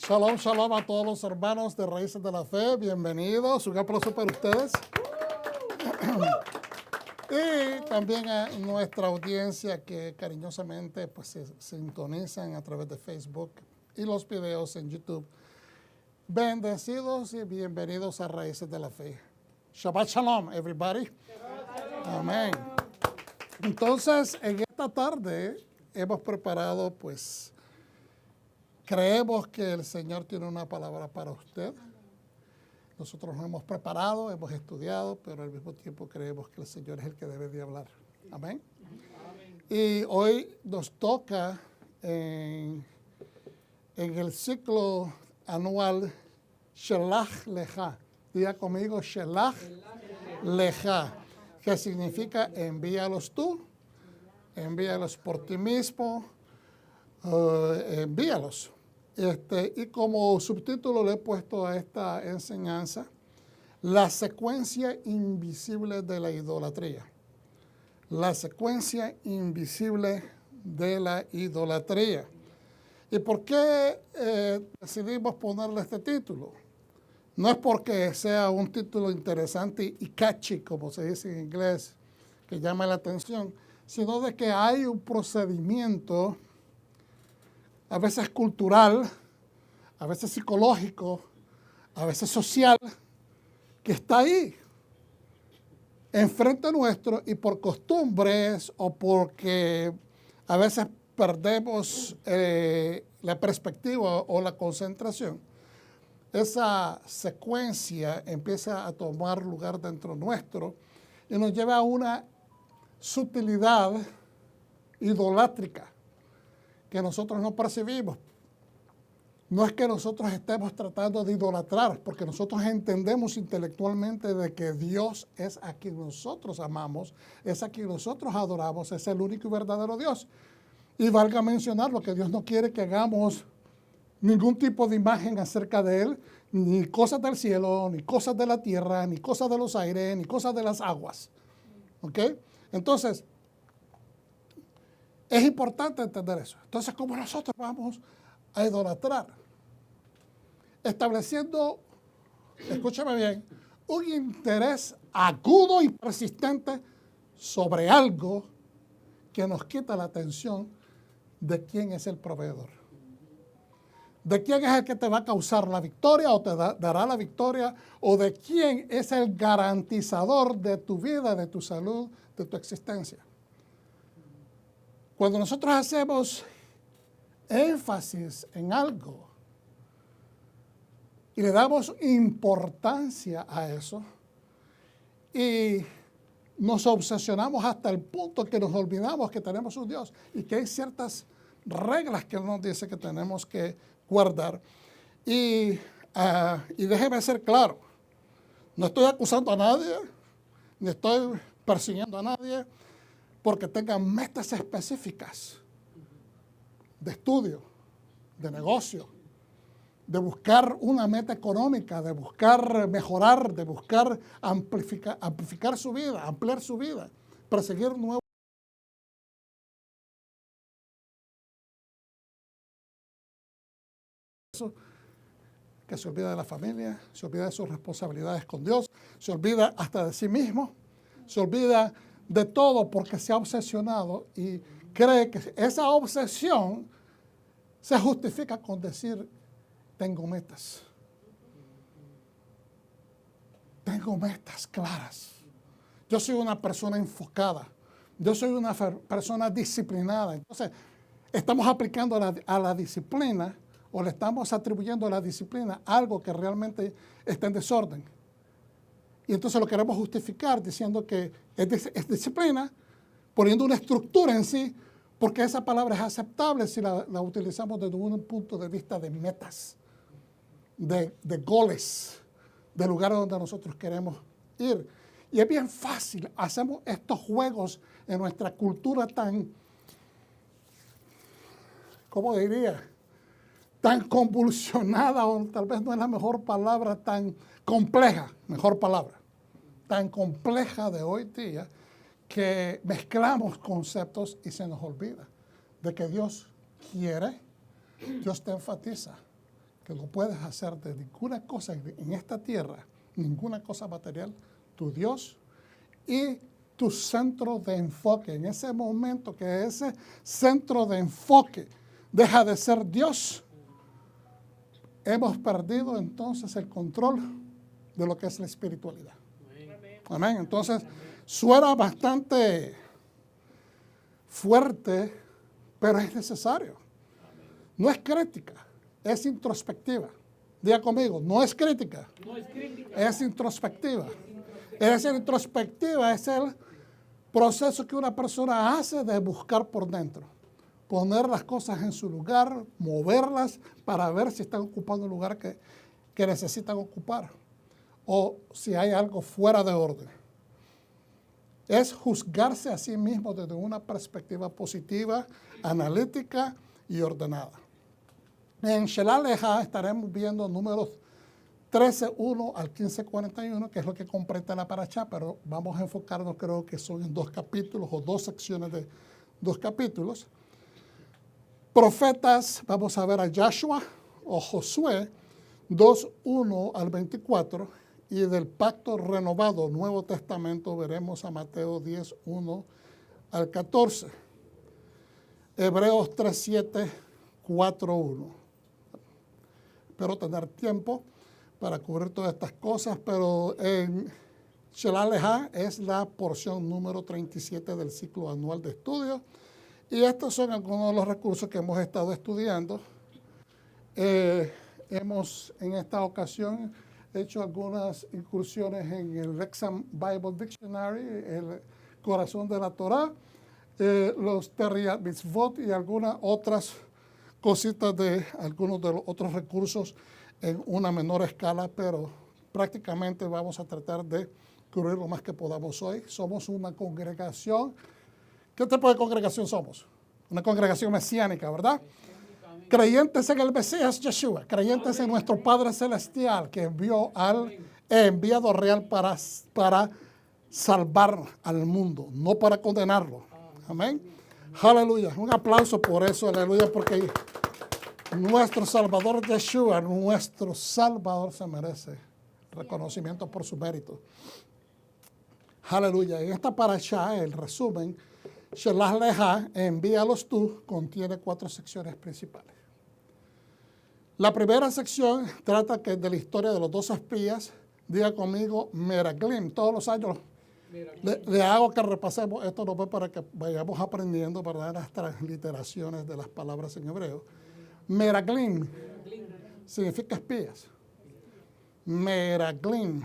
Shalom, shalom a todos los hermanos de Raíces de la Fe. Bienvenidos. Un aplauso para ustedes. Y también a nuestra audiencia que cariñosamente pues, se sintonizan a través de Facebook y los videos en YouTube. Bendecidos y bienvenidos a Raíces de la Fe. Shabbat shalom, everybody. Amén. Entonces, en esta tarde hemos preparado, pues, creemos que el Señor tiene una palabra para usted. Nosotros nos hemos preparado, hemos estudiado, pero al mismo tiempo creemos que el Señor es el que debe de hablar. Amén. Y hoy nos toca en el ciclo anual Shelach Lecha. Diga conmigo Shelach Lecha, que significa envíalos tú, envíalos por ti mismo, envíalos. Y como subtítulo le he puesto a esta enseñanza, la secuencia invisible de la idolatría. La secuencia invisible de la idolatría. ¿Y por qué decidimos ponerle este título? No es porque sea un título interesante y catchy, como se dice en inglés, que llama la atención, sino de que hay un procedimiento, a veces cultural, a veces psicológico, a veces social, que está ahí, enfrente nuestro, y por costumbres o porque a veces perdemos la perspectiva o la concentración, esa secuencia empieza a tomar lugar dentro nuestro y nos lleva a una sutilidad idolátrica que nosotros no percibimos. No es que nosotros estemos tratando de idolatrar, porque nosotros entendemos intelectualmente de que Dios es a quien nosotros amamos, es a quien nosotros adoramos, es el único y verdadero Dios. Y valga mencionar lo que Dios no quiere que hagamos ningún tipo de imagen acerca de Él, ni cosas del cielo, ni cosas de la tierra, ni cosas de los aires, ni cosas de las aguas. ¿Ok? Entonces, es importante entender eso. Entonces, ¿cómo nosotros vamos a idolatrar? Estableciendo, escúchame bien, un interés agudo y persistente sobre algo que nos quita la atención de quién es el proveedor. De quién es el que te va a causar la victoria o te dará la victoria, o de quién es el garantizador de tu vida, de tu salud, de tu existencia. Cuando nosotros hacemos énfasis en algo y le damos importancia a eso y nos obsesionamos hasta el punto que nos olvidamos que tenemos un Dios y que hay ciertas reglas que Él nos dice que tenemos que guardar. Y déjeme ser claro, no estoy acusando a nadie, ni estoy persiguiendo a nadie porque tengan metas específicas de estudio, de negocio, de buscar una meta económica, de buscar mejorar, de buscar amplificar su vida, ampliar su vida, perseguir nuevos. Que se olvida de la familia, se olvida de sus responsabilidades con Dios, se olvida hasta de sí mismo, se olvida de todo porque se ha obsesionado y cree que esa obsesión se justifica con decir, tengo metas. Tengo metas claras. Yo soy una persona enfocada. Yo soy una persona disciplinada. Entonces, estamos aplicando a la disciplina o le estamos atribuyendo a la disciplina algo que realmente está en desorden. Y entonces lo queremos justificar diciendo que es disciplina, poniendo una estructura en sí, porque esa palabra es aceptable si la utilizamos desde un punto de vista de metas, de goles, de lugares donde nosotros queremos ir. Y es bien fácil, hacemos estos juegos en nuestra cultura tan, ¿cómo diría?, tan convulsionada, o tal vez no es la mejor palabra, tan compleja, mejor palabra, tan compleja de hoy día, que mezclamos conceptos y se nos olvida de que Dios quiere, Dios te enfatiza que lo puedes hacer de ninguna cosa en esta tierra, ninguna cosa material, tu Dios y tu centro de enfoque. En ese momento que ese centro de enfoque deja de ser Dios, hemos perdido entonces el control de lo que es la espiritualidad. Amén. Entonces, suena bastante fuerte, pero es necesario. No es crítica, es introspectiva. Diga conmigo, no es crítica, es introspectiva. Es introspectiva, es el proceso que una persona hace de buscar por dentro. Poner las cosas en su lugar, moverlas para ver si están ocupando el lugar que necesitan ocupar o si hay algo fuera de orden. Es juzgarse a sí mismo desde una perspectiva positiva, analítica y ordenada. En Shelah Leha estaremos viendo números 13:1 al 15:41, que es lo que completa la parashá, pero vamos a enfocarnos, creo que son en 2 capítulos o 2 secciones de 2 capítulos. Profetas, vamos a ver a Joshua o Josué 2:1 al 24, y del pacto renovado, Nuevo Testamento, veremos a Mateo 10:1 al 14. Hebreos 3:7, 4:1. Espero tener tiempo para cubrir todas estas cosas, pero en Shelah Leha es la porción número 37 del ciclo anual de estudio. Y estos son algunos de los recursos que hemos estado estudiando. Hemos en esta ocasión hecho algunas incursiones en el Lexham Bible Dictionary, el corazón de la Torá, los Terriat Mitzvot y algunas otras cositas de algunos de los otros recursos en una menor escala, pero prácticamente vamos a tratar de cubrir lo más que podamos hoy. Somos una congregación. ¿Qué tipo de congregación somos? Una congregación mesiánica, ¿verdad? Creyentes en el Mesías Yeshua, creyentes en nuestro Padre Celestial que envió al enviado real para salvar al mundo, no para condenarlo. Amén. Aleluya. Un aplauso por eso, aleluya, porque nuestro Salvador Yeshua, nuestro Salvador, se merece reconocimiento por su mérito. Aleluya. En esta parashá, el resumen, Shelah Leha, envíalos tú, contiene 4 secciones principales. La primera sección trata de la historia de los 2 espías. Diga conmigo, Meraglim. Todos los años le hago que repasemos esto, no para que vayamos aprendiendo, ¿verdad?, las transliteraciones de las palabras en hebreo. Meraglim significa espías. Meraglim,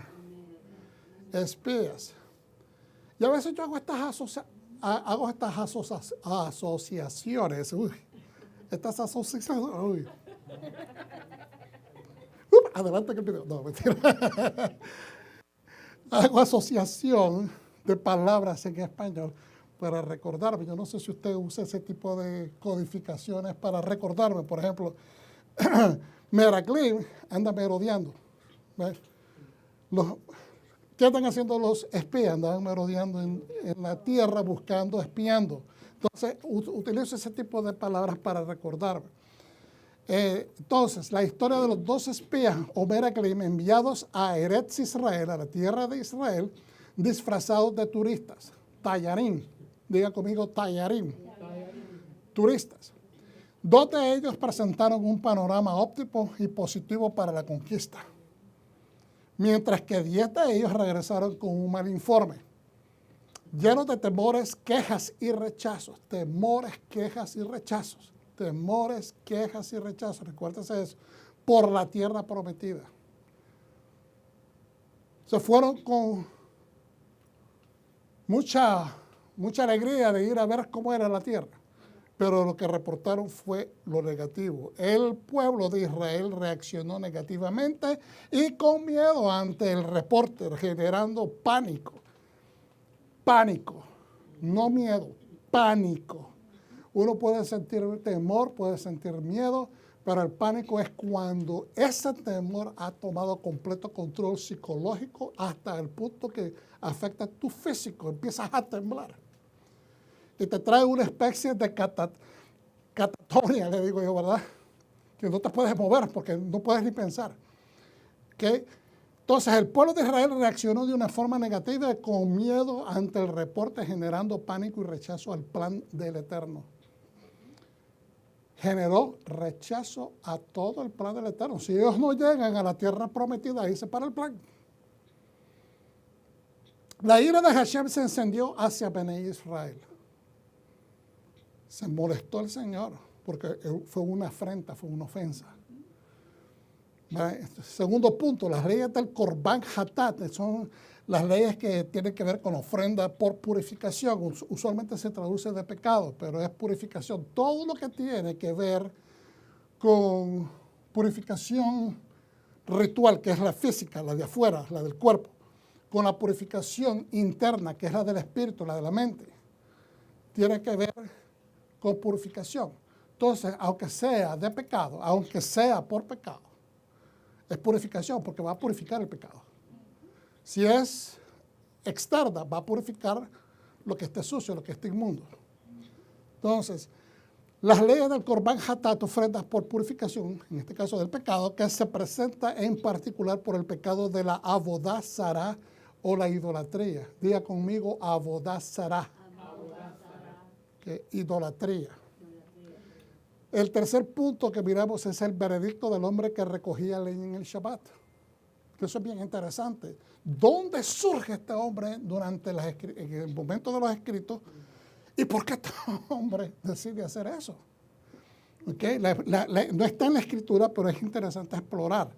espías. Y a veces yo hago estas asociaciones. Estas asociaciones. Adelante que el video. No, mentira. Hago asociación de palabras en español para recordarme. Yo no sé si usted usa ese tipo de codificaciones para recordarme. Por ejemplo, Meraglim anda merodeando. ¿Qué están haciendo los espías? Andaban merodeando en la tierra buscando, espiando. Entonces, utilizo ese tipo de palabras para recordarme. Entonces, la historia de los 2 espías, o Meraglim, enviados a Eretz Israel, a la tierra de Israel, disfrazados de turistas. Tayarim. Diga conmigo, Tayarim. Turistas. 2 de ellos presentaron un panorama óptimo y positivo para la conquista, mientras que 10 de ellos regresaron con un mal informe, llenos de temores, quejas y rechazos. Temores, quejas y rechazos. Temores, quejas y rechazos. Recuérdese eso. Por la tierra prometida. Se fueron con mucha alegría de ir a ver cómo era la tierra, pero lo que reportaron fue lo negativo. El pueblo de Israel reaccionó negativamente y con miedo ante el reporte, generando pánico. Pánico, no miedo, pánico. Uno puede sentir temor, puede sentir miedo, pero el pánico es cuando ese temor ha tomado completo control psicológico hasta el punto que afecta tu físico, empiezas a temblar. Y te trae una especie de catatonia, le digo yo, ¿verdad? que no te puedes mover porque no puedes ni pensar. ¿Okay? Entonces el pueblo de Israel reaccionó de una forma negativa con miedo ante el reporte, generando pánico y rechazo al plan del Eterno. Generó rechazo a todo el plan del Eterno. Si ellos no llegan a la tierra prometida, ahí se para el plan. La ira de Hashem se encendió hacia Bnei Israel. Se molestó el Señor porque fue una afrenta, fue una ofensa. Segundo punto, las leyes del Korban Hatat son las leyes que tienen que ver con ofrenda por purificación. Usualmente se traduce de pecado, pero es purificación. Todo lo que tiene que ver con purificación ritual, que es la física, la de afuera, la del cuerpo, con la purificación interna, que es la del espíritu, la de la mente, tiene que ver con purificación. Entonces, aunque sea de pecado, aunque sea por pecado, es purificación porque va a purificar el pecado. Si es externa, va a purificar lo que esté sucio, lo que esté inmundo. Entonces, las leyes del Korban Hatat, ofrendas por purificación, en este caso del pecado, que se presenta en particular por el pecado de la Avodah Zará o la idolatría. Diga conmigo, Avodah Zará. Que idolatría. El tercer punto que miramos es el veredicto del hombre que recogía leña en el Shabbat. Eso es bien interesante. ¿Dónde surge este hombre durante en el momento de los escritos? ¿Y por qué este hombre decide hacer eso? ¿Okay? No está en la escritura, pero es interesante explorar.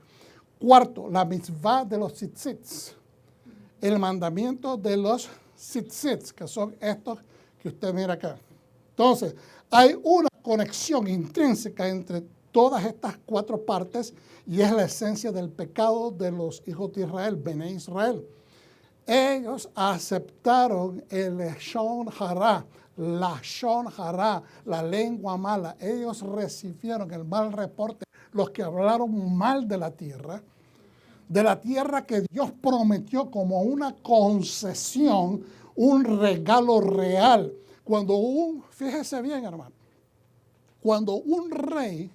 Cuarto, la mitzvah de los tzitzits. El mandamiento de los tzitzits, que son estos que usted mira acá. Entonces, hay una conexión intrínseca entre todas estas cuatro partes y es la esencia del pecado de los hijos de Israel, Bnei Israel. Ellos aceptaron el Lashon Hara, la lengua mala. Ellos recibieron el mal reporte, los que hablaron mal de la tierra que Dios prometió como una concesión, un regalo real. Fíjese bien, hermano, cuando un rey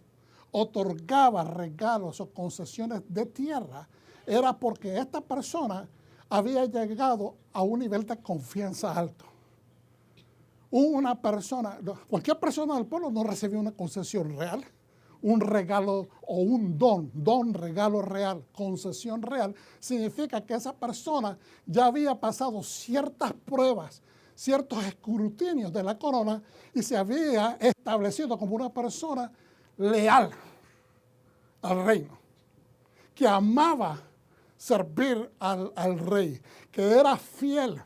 otorgaba regalos o concesiones de tierra, era porque esta persona había llegado a un nivel de confianza alto. Cualquier persona del pueblo no recibía una concesión real, un regalo o un regalo real, concesión real, significa que esa persona ya había pasado ciertas pruebas, ciertos escrutinios de la corona y se había establecido como una persona leal al reino, que amaba servir al rey, que era fiel.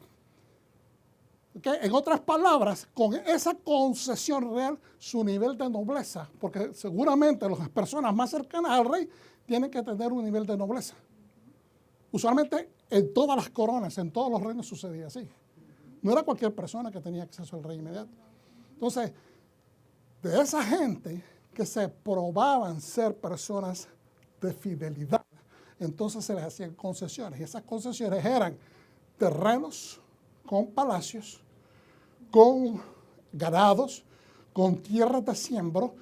¿Okay? En otras palabras, con esa concesión real, su nivel de nobleza, porque seguramente las personas más cercanas al rey tienen que tener un nivel de nobleza. Usualmente en todas las coronas, en todos los reinos sucedía así. No era cualquier persona que tenía acceso al rey inmediato. Entonces, de esa gente que se probaban ser personas de fidelidad, entonces se les hacían concesiones. Y esas concesiones eran terrenos con palacios, con ganados, con tierras de siembro,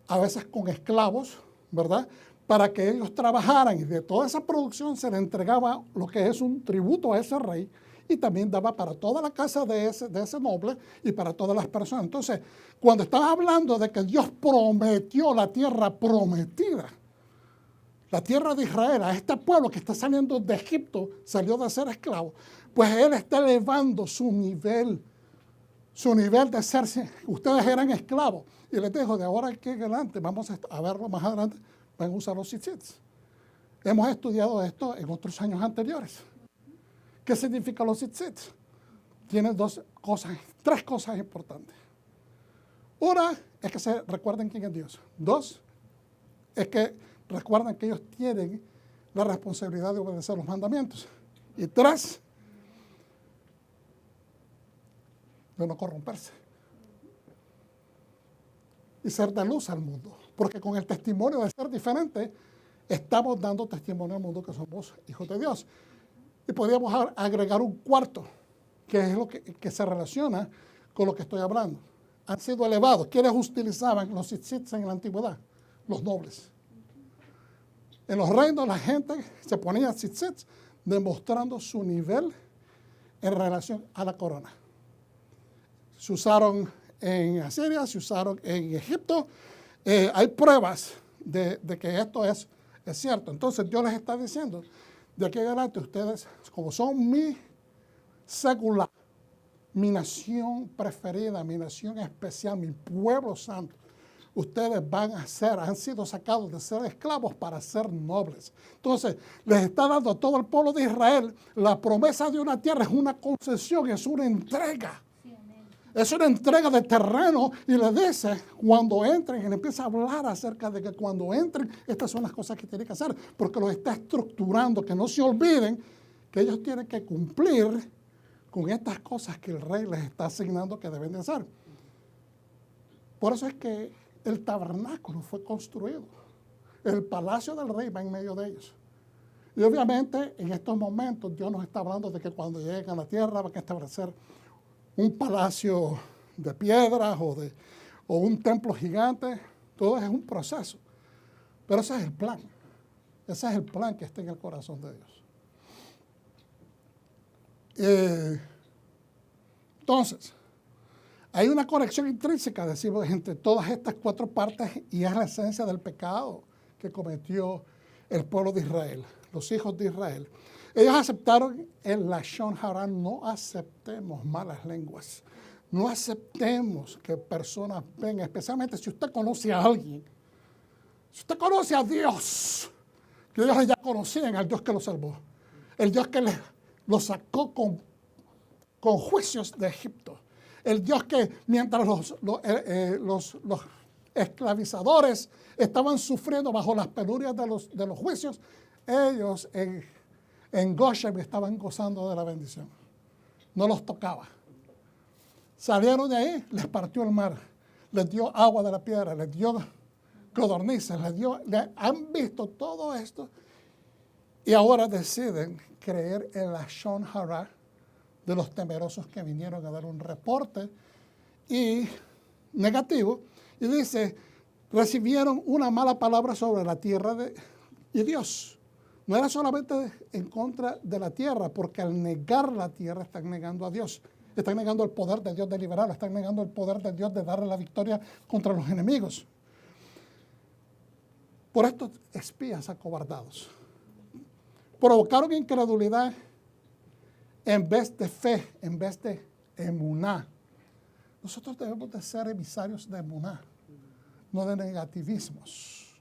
a veces con esclavos, ¿verdad? Para que ellos trabajaran y de toda esa producción se le entregaba lo que es un tributo a ese rey y también daba para toda la casa de ese noble y para todas las personas. Entonces, cuando estaba hablando de que Dios prometió la tierra prometida, la tierra de Israel, a este pueblo que está saliendo de Egipto, salió de ser esclavo, pues Él está elevando su nivel de ser, ustedes eran esclavos. Y les dijo, de ahora aquí en adelante, vamos a verlo más adelante, van a usar los tzitzits. Hemos estudiado esto en otros años anteriores. ¿Qué significa los tzitzits? Tiene tres cosas importantes. Una es que se recuerden quién es Dios. Dos, es que recuerden que ellos tienen la responsabilidad de obedecer los mandamientos. Y tres, de no corromperse. Y ser de luz al mundo. Porque con el testimonio de ser diferente, estamos dando testimonio al mundo que somos hijos de Dios. Y podríamos agregar un cuarto, que es lo que se relaciona con lo que estoy hablando. Han sido elevados. ¿Quiénes utilizaban los tzitzits en la antigüedad? Los nobles. En los reinos la gente se ponía tzitzit, demostrando su nivel en relación a la corona. Se usaron en Asiria, se usaron en Egipto. Hay pruebas de que esto es cierto. Entonces Dios les está diciendo, de aquí en adelante ustedes, como son mi secular, mi nación preferida, mi nación especial, mi pueblo santo, ustedes han sido sacados de ser esclavos para ser nobles. Entonces, les está dando a todo el pueblo de Israel la promesa de una tierra, es una concesión, es una entrega. Es una entrega de terreno y le dice, cuando entren, y le empieza a hablar acerca de que cuando entren, estas son las cosas que tienen que hacer, porque los está estructurando, que no se olviden que ellos tienen que cumplir con estas cosas que el rey les está asignando que deben de hacer. Por eso es que el tabernáculo fue construido. El palacio del rey va en medio de ellos. Y obviamente en estos momentos Dios nos está hablando de que cuando lleguen a la tierra van a establecer un palacio de piedras o un templo gigante. Todo es un proceso. Pero ese es el plan. Ese es el plan que está en el corazón de Dios. Entonces, hay una conexión intrínseca, decimos, entre todas estas cuatro partes y es la esencia del pecado que cometió el pueblo de Israel, los hijos de Israel. Ellos aceptaron el Lashon Hara, no aceptemos malas lenguas, no aceptemos que personas vengan, especialmente si usted conoce a alguien, si usted conoce a Dios, que ellos ya conocían al Dios que los salvó, el Dios que los sacó con juicios de Egipto. El Dios que mientras los esclavizadores estaban sufriendo bajo las penurias de los juicios, ellos en Goshen estaban gozando de la bendición. No los tocaba. Salieron de ahí, les partió el mar, les dio agua de la piedra, les dio codornices, han visto todo esto y ahora deciden creer en la Lashon Hara de los temerosos que vinieron a dar un reporte negativo, y dice, recibieron una mala palabra sobre la tierra y Dios. No era solamente en contra de la tierra, porque al negar la tierra están negando a Dios, están negando el poder de Dios de liberarla, están negando el poder de Dios de darle la victoria contra los enemigos. Por estos espías acobardados provocaron incredulidad en vez de fe, en vez de emuná. Nosotros debemos de ser emisarios de emuná, no de negativismos.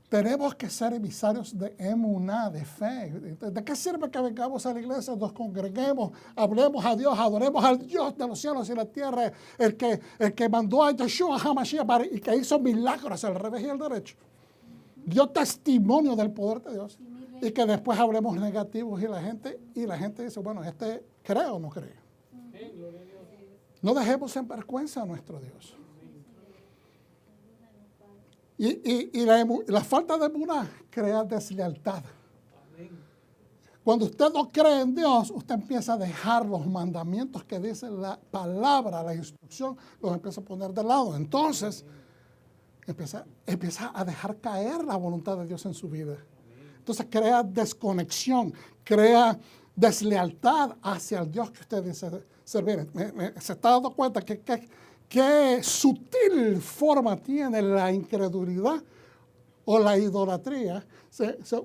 Tenemos que ser emisarios de emuná, de fe. ¿De qué sirve que vengamos a la iglesia, nos congreguemos, hablemos a Dios, adoremos al Dios de los cielos y la tierra, el que mandó a Yeshua HaMashiach y que hizo milagros al revés y al derecho? Dio testimonio del poder de Dios. Y que después hablemos negativos y la gente dice, bueno, ¿cree o no cree? No dejemos en vergüenza a nuestro Dios. Y la falta de emuná crea deslealtad. Cuando usted no cree en Dios, usted empieza a dejar los mandamientos que dice la palabra, la instrucción, los empieza a poner de lado. Entonces, empieza a dejar caer la voluntad de Dios en su vida. Entonces crea desconexión, crea deslealtad hacia el Dios que usted dice servir. ¿Se está dando cuenta qué sutil forma tiene la incredulidad o la idolatría?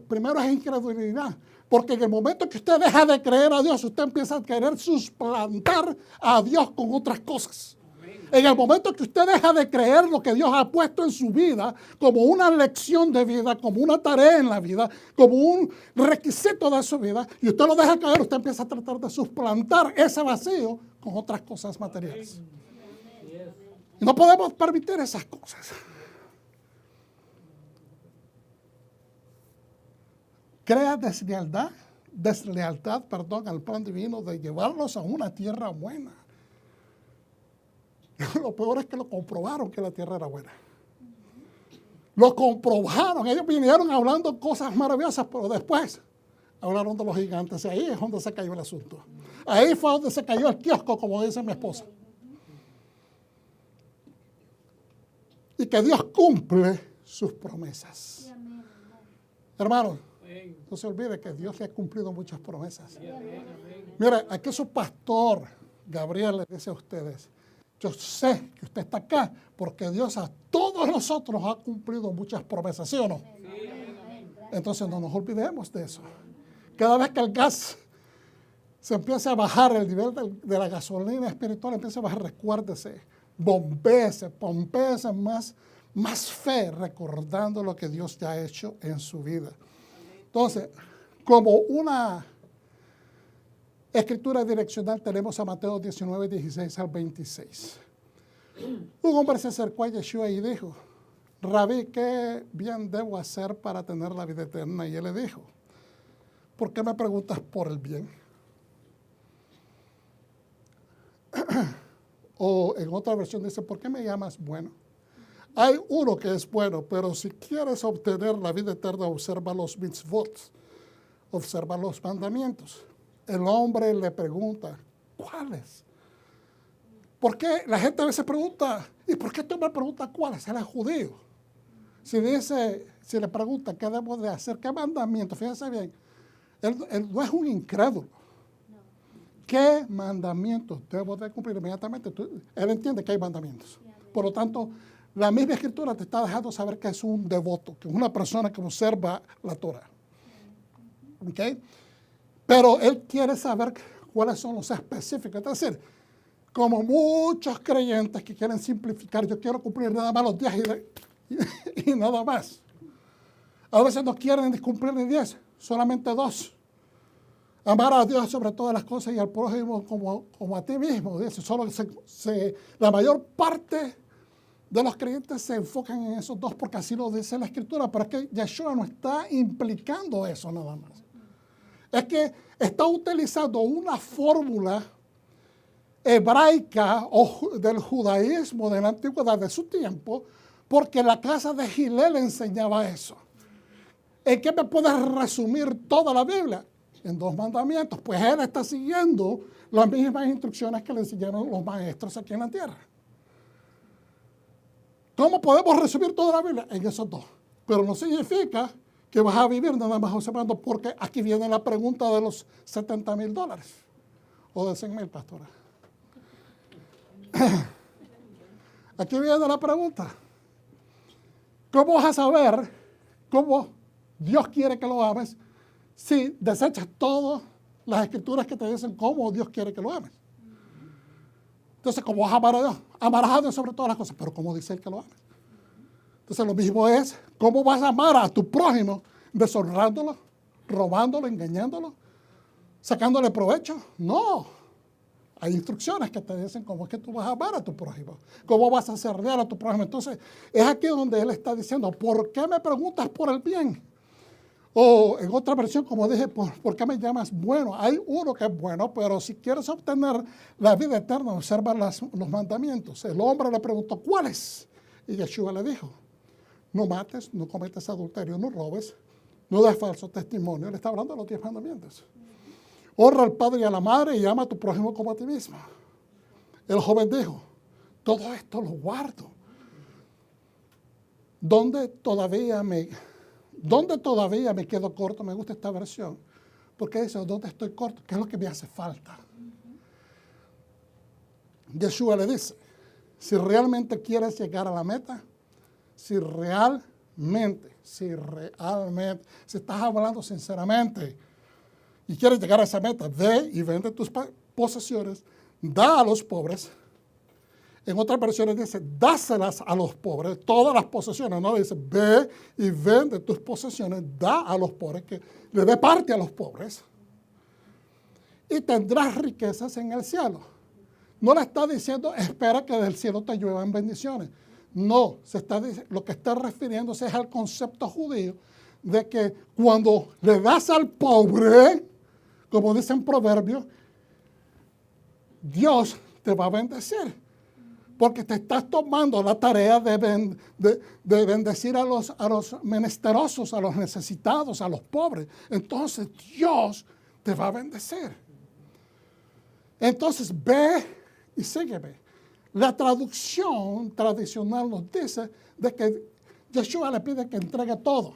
Primero es incredulidad, porque en el momento que usted deja de creer a Dios, usted empieza a querer suplantar a Dios con otras cosas. En el momento que usted deja de creer lo que Dios ha puesto en su vida como una lección de vida, como una tarea en la vida, como un requisito de su vida, y usted lo deja caer, usted empieza a tratar de suplantar ese vacío con otras cosas materiales. Y no podemos permitir esas cosas. Crea deslealtad al plan divino de llevarlos a una tierra buena. Lo peor es que lo comprobaron que la tierra era buena. Lo comprobaron. Ellos vinieron hablando cosas maravillosas, pero después hablaron de los gigantes. Y ahí es donde se cayó el asunto. Ahí fue donde se cayó el kiosco, como dice mi esposa. Y que Dios cumple sus promesas. Hermano, no se olvide que Dios le ha cumplido muchas promesas. Mira, aquí su pastor Gabriel le dice a ustedes, yo sé que usted está acá porque Dios a todos nosotros ha cumplido muchas promesas, ¿sí o no? Entonces no nos olvidemos de eso. Cada vez que el gas se empieza a bajar, el nivel de la gasolina espiritual empieza a bajar, recuérdese, pompéese más fe recordando lo que Dios ya ha hecho en su vida. Entonces, como una escritura direccional tenemos a Mateo 19, 16 al 26. Un hombre se acercó a Yeshua y dijo, Rabí, ¿qué bien debo hacer para tener la vida eterna? Y él le dijo, ¿por qué me preguntas por el bien? O en otra versión dice, ¿por qué me llamas bueno? Hay uno que es bueno, pero si quieres obtener la vida eterna, observa los mitzvot, observa los mandamientos. El hombre le pregunta, ¿cuáles? ¿Por qué la gente a veces pregunta, ¿y por qué tú me preguntas cuáles? Él es judío. Si le pregunta qué debo de hacer, qué mandamientos, fíjense bien, él no es un incrédulo. ¿Qué mandamientos debo de cumplir? Inmediatamente él entiende que hay mandamientos. Por lo tanto, la misma escritura te está dejando saber que es un devoto, que es una persona que observa la Torah. ¿Okay? Pero él quiere saber cuáles son los específicos. Es decir, como muchos creyentes que quieren simplificar, yo quiero cumplir nada más los 10 y nada más. A veces no quieren cumplir ni 10, solamente 2. Amar a Dios sobre todas las cosas y al prójimo como a ti mismo. Dice, solo la mayor parte de los creyentes se enfocan en esos 2 porque así lo dice la Escritura. Pero es que Yeshua no está implicando eso nada más. Es que está utilizando una fórmula hebraica o del judaísmo de la antigüedad de su tiempo, porque la casa de Gilel enseñaba eso. ¿En qué me puedes resumir toda la Biblia? En 2 mandamientos. Pues él está siguiendo las mismas instrucciones que le enseñaron los maestros aquí en la tierra. ¿Cómo podemos resumir toda la Biblia? En esos 2. Pero no significa que vas a vivir nada más observando, porque aquí viene la pregunta de los $70,000 o de 100,000, pastora. Aquí viene la pregunta. ¿Cómo vas a saber cómo Dios quiere que lo ames si desechas todas las escrituras que te dicen cómo Dios quiere que lo ames? Entonces, ¿cómo vas a amar a Dios? Amarás a Dios sobre todas las cosas, pero ¿cómo dice Él que lo ames? Entonces, lo mismo es, ¿cómo vas a amar a tu prójimo deshonrándolo, robándolo, engañándolo, sacándole provecho? No. Hay instrucciones que te dicen cómo es que tú vas a amar a tu prójimo, cómo vas a servir a tu prójimo. Entonces, es aquí donde Él está diciendo, ¿por qué me preguntas por el bien? O en otra versión, como dije, ¿por qué me llamas bueno? Hay uno que es bueno, pero si quieres obtener la vida eterna, observa los mandamientos. El hombre le preguntó, ¿cuáles? Y Yeshua le dijo, no mates, no cometas adulterio, no robes, no des falso testimonio. Él está hablando de los 10 mandamientos. Honra al padre y a la madre y ama a tu prójimo como a ti mismo. El joven dijo, todo esto lo guardo. ¿Dónde todavía me quedo corto? Me gusta esta versión. Porque dice, ¿dónde estoy corto? ¿Qué es lo que me hace falta? Yeshua le dice, si realmente quieres llegar a la meta, si estás hablando sinceramente y quieres llegar a esa meta, ve y vende tus posesiones, da a los pobres. En otras versiones dice, dáselas a los pobres, todas las posesiones, no dice, ve y vende tus posesiones, da a los pobres, que le dé parte a los pobres, y tendrás riquezas en el cielo. No le está diciendo, espera que del cielo te lluevan bendiciones. No, lo que está refiriéndose es al concepto judío de que cuando le das al pobre, como dice en Proverbios, Dios te va a bendecir. Porque te estás tomando la tarea de bendecir a los menesterosos, a los necesitados, a los pobres. Entonces Dios te va a bendecir. Entonces ve y sígueme. La traducción tradicional nos dice de que Yeshua le pide que entregue todo.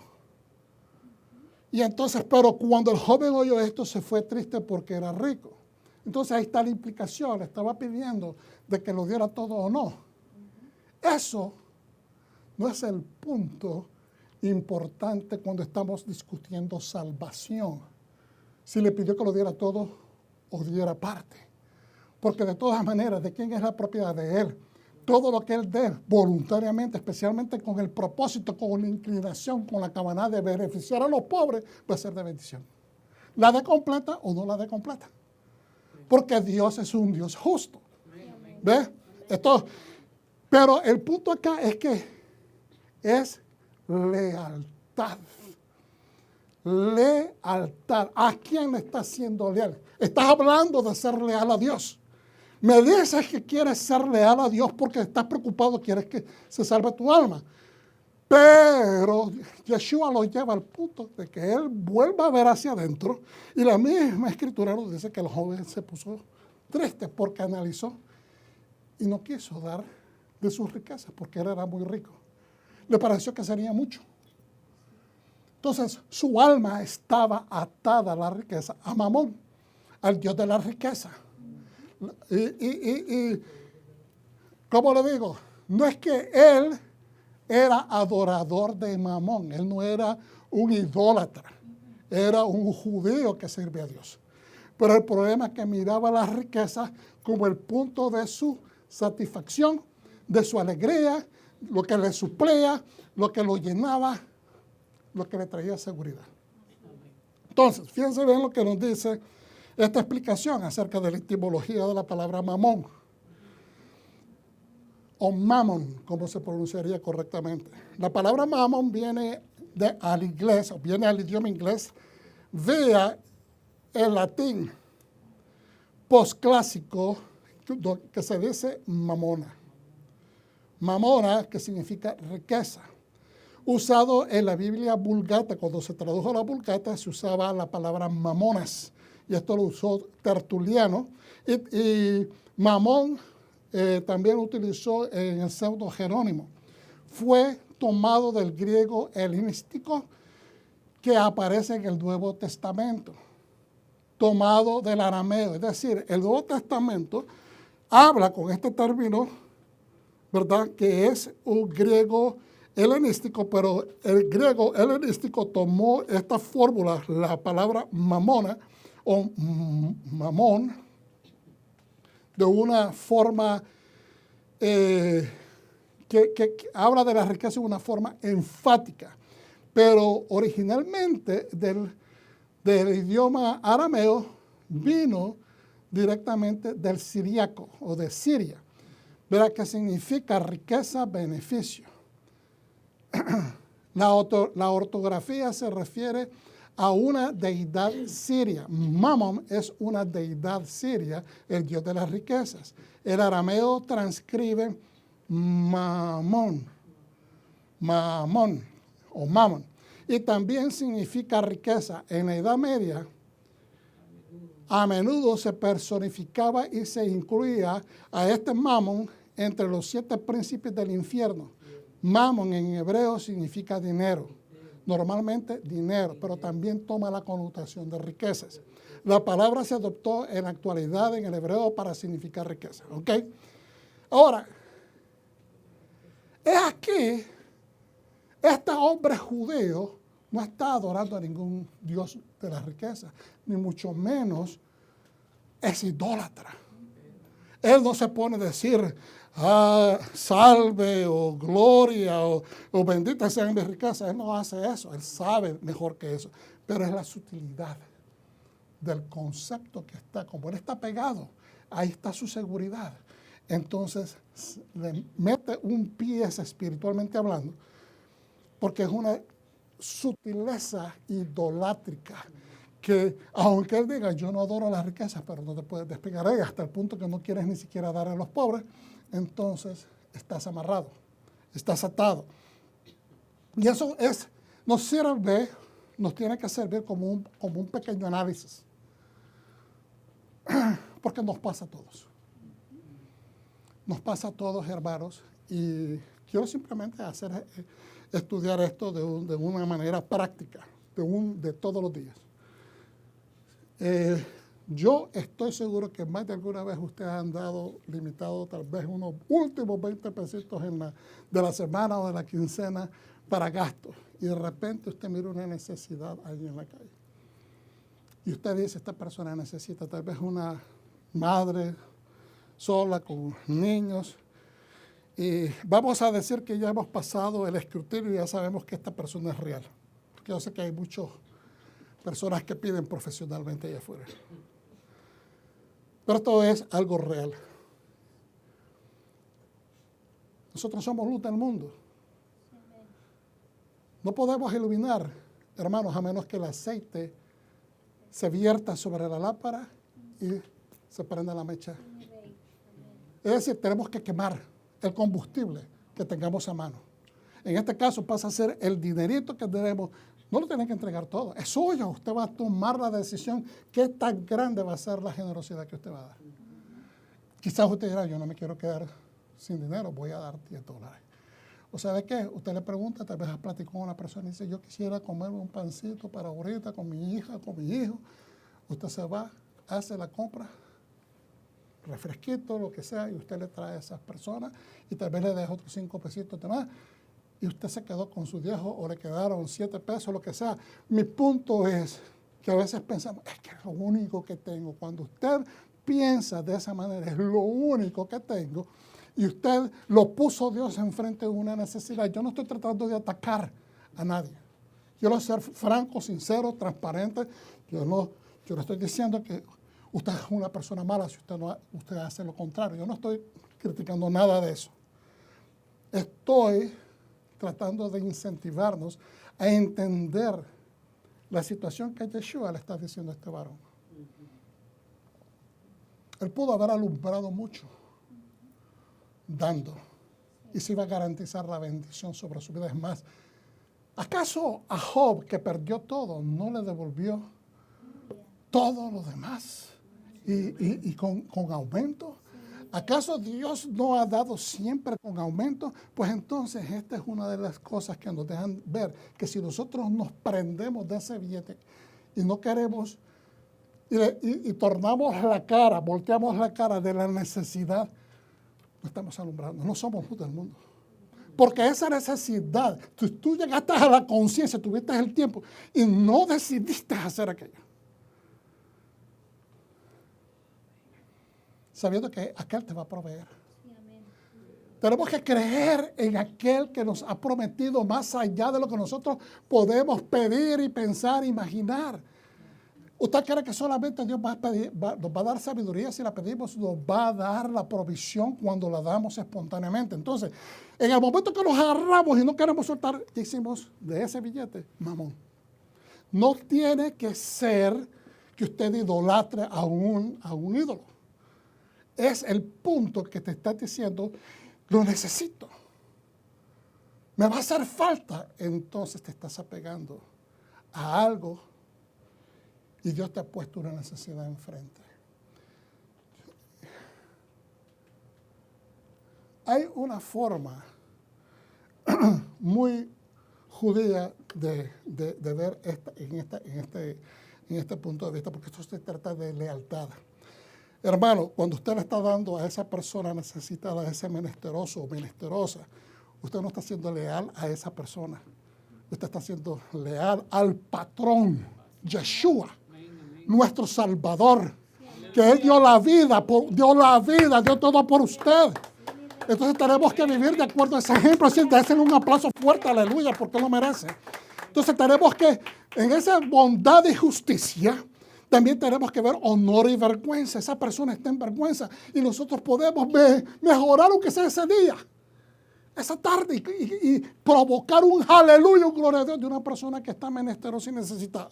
Y entonces, pero cuando el joven oyó esto, se fue triste porque era rico. Entonces ahí está la implicación, le estaba pidiendo de que lo diera todo o no. Eso no es el punto importante cuando estamos discutiendo salvación. Si le pidió que lo diera todo o diera parte. Porque de todas maneras, ¿de quién es la propiedad? De él. Todo lo que él dé voluntariamente, especialmente con el propósito, con la inclinación, con la cabanada de beneficiar a los pobres, va a ser de bendición. La de completa o no la de completa. Porque Dios es un Dios justo. ¿Ves? Pero el punto acá es que es lealtad. Lealtad. ¿A quién le estás siendo leal? Estás hablando de ser leal a Dios. Me dices que quieres ser leal a Dios porque estás preocupado, quieres que se salve tu alma. Pero Yeshua lo lleva al punto de que él vuelva a ver hacia adentro. Y la misma escritura nos dice que el joven se puso triste porque analizó y no quiso dar de sus riquezas porque él era muy rico. Le pareció que sería mucho. Entonces su alma estaba atada a la riqueza, a Mamón, al Dios de la riqueza. Y ¿cómo le digo? No es que él era adorador de Mamón, él no era un idólatra, era un judío que sirve a Dios. Pero el problema es que miraba las riquezas como el punto de su satisfacción, de su alegría, lo que le suplía, lo que lo llenaba, lo que le traía seguridad. Entonces, fíjense bien lo que nos dice esta explicación acerca de la etimología de la palabra mamón, o mammon, como se pronunciaría correctamente. La palabra mammon viene al inglés, o viene al idioma inglés, vía el latín posclásico, que se dice mamona. Mamona, que significa riqueza. Usado en la Biblia Vulgata, cuando se tradujo a la Vulgata, se usaba la palabra mamonas. Y esto lo usó Tertuliano. Y mamón también utilizó en el pseudo Jerónimo. Fue tomado del griego helenístico que aparece en el Nuevo Testamento. Tomado del arameo. Es decir, el Nuevo Testamento habla con este término, ¿verdad? Que es un griego helenístico, pero el griego helenístico tomó esta fórmula, la palabra mamona o mamón, de una forma que habla de la riqueza de una forma enfática. Pero originalmente del idioma arameo vino directamente del siriaco o de Siria, ¿verdad? Que significa riqueza, beneficio. La ortografía se refiere a una deidad siria. Mamón es una deidad siria, el dios de las riquezas. El arameo transcribe mamón, mamón o mamón. Y también significa riqueza. En la Edad Media, a menudo se personificaba y se incluía a este mamón entre los 7 príncipes del infierno. Mamón en hebreo significa dinero, normalmente dinero, pero también toma la connotación de riquezas. La palabra se adoptó en la actualidad en el hebreo para significar riqueza, ¿ok? Ahora, es aquí, este hombre judío no está adorando a ningún dios de la riqueza, ni mucho menos es idólatra. Él no se pone a decir, salve o gloria o bendita sean mis riquezas. Él no hace eso, él sabe mejor que eso. Pero es la sutilidad del concepto que está, como él está pegado, ahí está su seguridad. Entonces le mete un pie espiritualmente hablando, porque es una sutileza idolátrica que aunque él diga, yo no adoro las riquezas, pero no te puedes despegar de ella hasta el punto que no quieres ni siquiera dar a los pobres, entonces estás amarrado, estás atado. Y eso nos tiene que servir como un pequeño análisis, porque nos pasa a todos. Nos pasa a todos, hermanos, y quiero simplemente estudiar esto de una manera práctica, de todos los días. Yo estoy seguro que más de alguna vez ustedes han dado limitado tal vez unos últimos 20 pesitos de la semana o de la quincena para gastos. Y de repente usted mira una necesidad ahí en la calle. Y usted dice, esta persona necesita tal vez una madre sola con niños. Y vamos a decir que ya hemos pasado el escrutinio y ya sabemos que esta persona es real. Porque yo sé que hay muchas personas que piden profesionalmente allá afuera. Pero esto es algo real. Nosotros somos luz del mundo. No podemos iluminar, hermanos, a menos que el aceite se vierta sobre la lámpara y se prenda la mecha. Es decir, tenemos que quemar el combustible que tengamos a mano. En este caso pasa a ser el dinerito que tenemos. No lo tienen que entregar todo, es suyo. Usted va a tomar la decisión qué tan grande va a ser la generosidad que usted va a dar. Quizás usted dirá, yo no me quiero quedar sin dinero, voy a dar $10. ¿O sabe qué? Usted le pregunta, tal vez platicó con una persona y dice, yo quisiera comerme un pancito para ahorita con mi hija, con mi hijo. Usted se va, hace la compra, refresquito, lo que sea, y usted le trae a esas personas y tal vez le deja otros 5 pesitos de más. Y usted se quedó con su viejo o le quedaron 7 pesos, lo que sea. Mi punto es que a veces pensamos, es que es lo único que tengo. Cuando usted piensa de esa manera, es lo único que tengo, y usted lo puso Dios enfrente de una necesidad. Yo no estoy tratando de atacar a nadie. Quiero ser franco, sincero, transparente. Yo no estoy diciendo que usted es una persona mala si usted hace lo contrario. Yo no estoy criticando nada de eso. Estoy tratando de incentivarnos a entender la situación que Yeshua le está diciendo a este varón. Él pudo haber alumbrado mucho, dando, y se iba a garantizar la bendición sobre su vida. Es más, ¿acaso a Job, que perdió todo, no le devolvió todo lo demás y con aumento? ¿Acaso Dios no ha dado siempre con aumento? Pues entonces esta es una de las cosas que nos dejan ver que si nosotros nos prendemos de ese billete y no queremos y tornamos la cara, volteamos la cara de la necesidad, no estamos alumbrando, no somos luz del mundo. Porque esa necesidad, tú llegaste a la conciencia, tuviste el tiempo y no decidiste hacer aquello. Sabiendo que aquel te va a proveer. Sí, amén. Tenemos que creer en aquel que nos ha prometido más allá de lo que nosotros podemos pedir y pensar, imaginar. ¿Usted cree que solamente Dios nos va a dar sabiduría si la pedimos? Nos va a dar la provisión cuando la damos espontáneamente. Entonces, en el momento que nos agarramos y no queremos soltar, ¿qué hicimos de ese billete? Mamón. No tiene que ser que usted idolatre a un ídolo. Es el punto que te está diciendo, lo necesito. Me va a hacer falta. Entonces te estás apegando a algo y Dios te ha puesto una necesidad enfrente. Hay una forma muy judía de ver en este punto de vista, porque esto se trata de lealtad. Hermano, cuando usted le está dando a esa persona necesitada, a ese menesteroso o menesterosa, usted no está siendo leal a esa persona. Usted está siendo leal al patrón, Yeshua, nuestro Salvador, que Él dio la vida, dio todo por usted. Entonces tenemos que vivir de acuerdo a ese ejemplo, así de hacerle un aplauso fuerte, aleluya, porque lo merece. Entonces tenemos que, en esa bondad y justicia, también tenemos que ver honor y vergüenza. Esa persona está en vergüenza y nosotros podemos mejorar aunque sea ese día, esa tarde y provocar un aleluya, un gloria a Dios de una persona que está menesterosa y necesitada.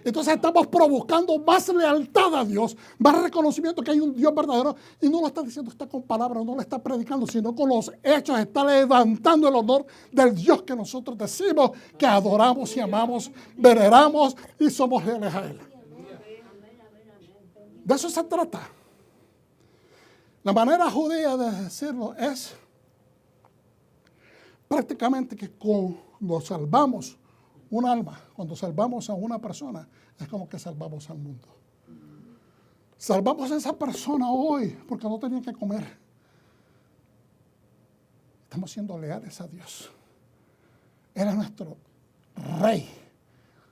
Entonces estamos provocando más lealtad a Dios, más reconocimiento que hay un Dios verdadero, y no lo está diciendo usted con palabras, no lo está predicando, sino con los hechos está levantando el honor del Dios que nosotros decimos que adoramos y amamos, veneramos y somos leales a Él. De eso se trata. La manera judía de decirlo es prácticamente que nos salvamos un alma, cuando salvamos a una persona, es como que salvamos al mundo. Salvamos a esa persona hoy porque no tenía que comer. Estamos siendo leales a Dios. Él es nuestro rey.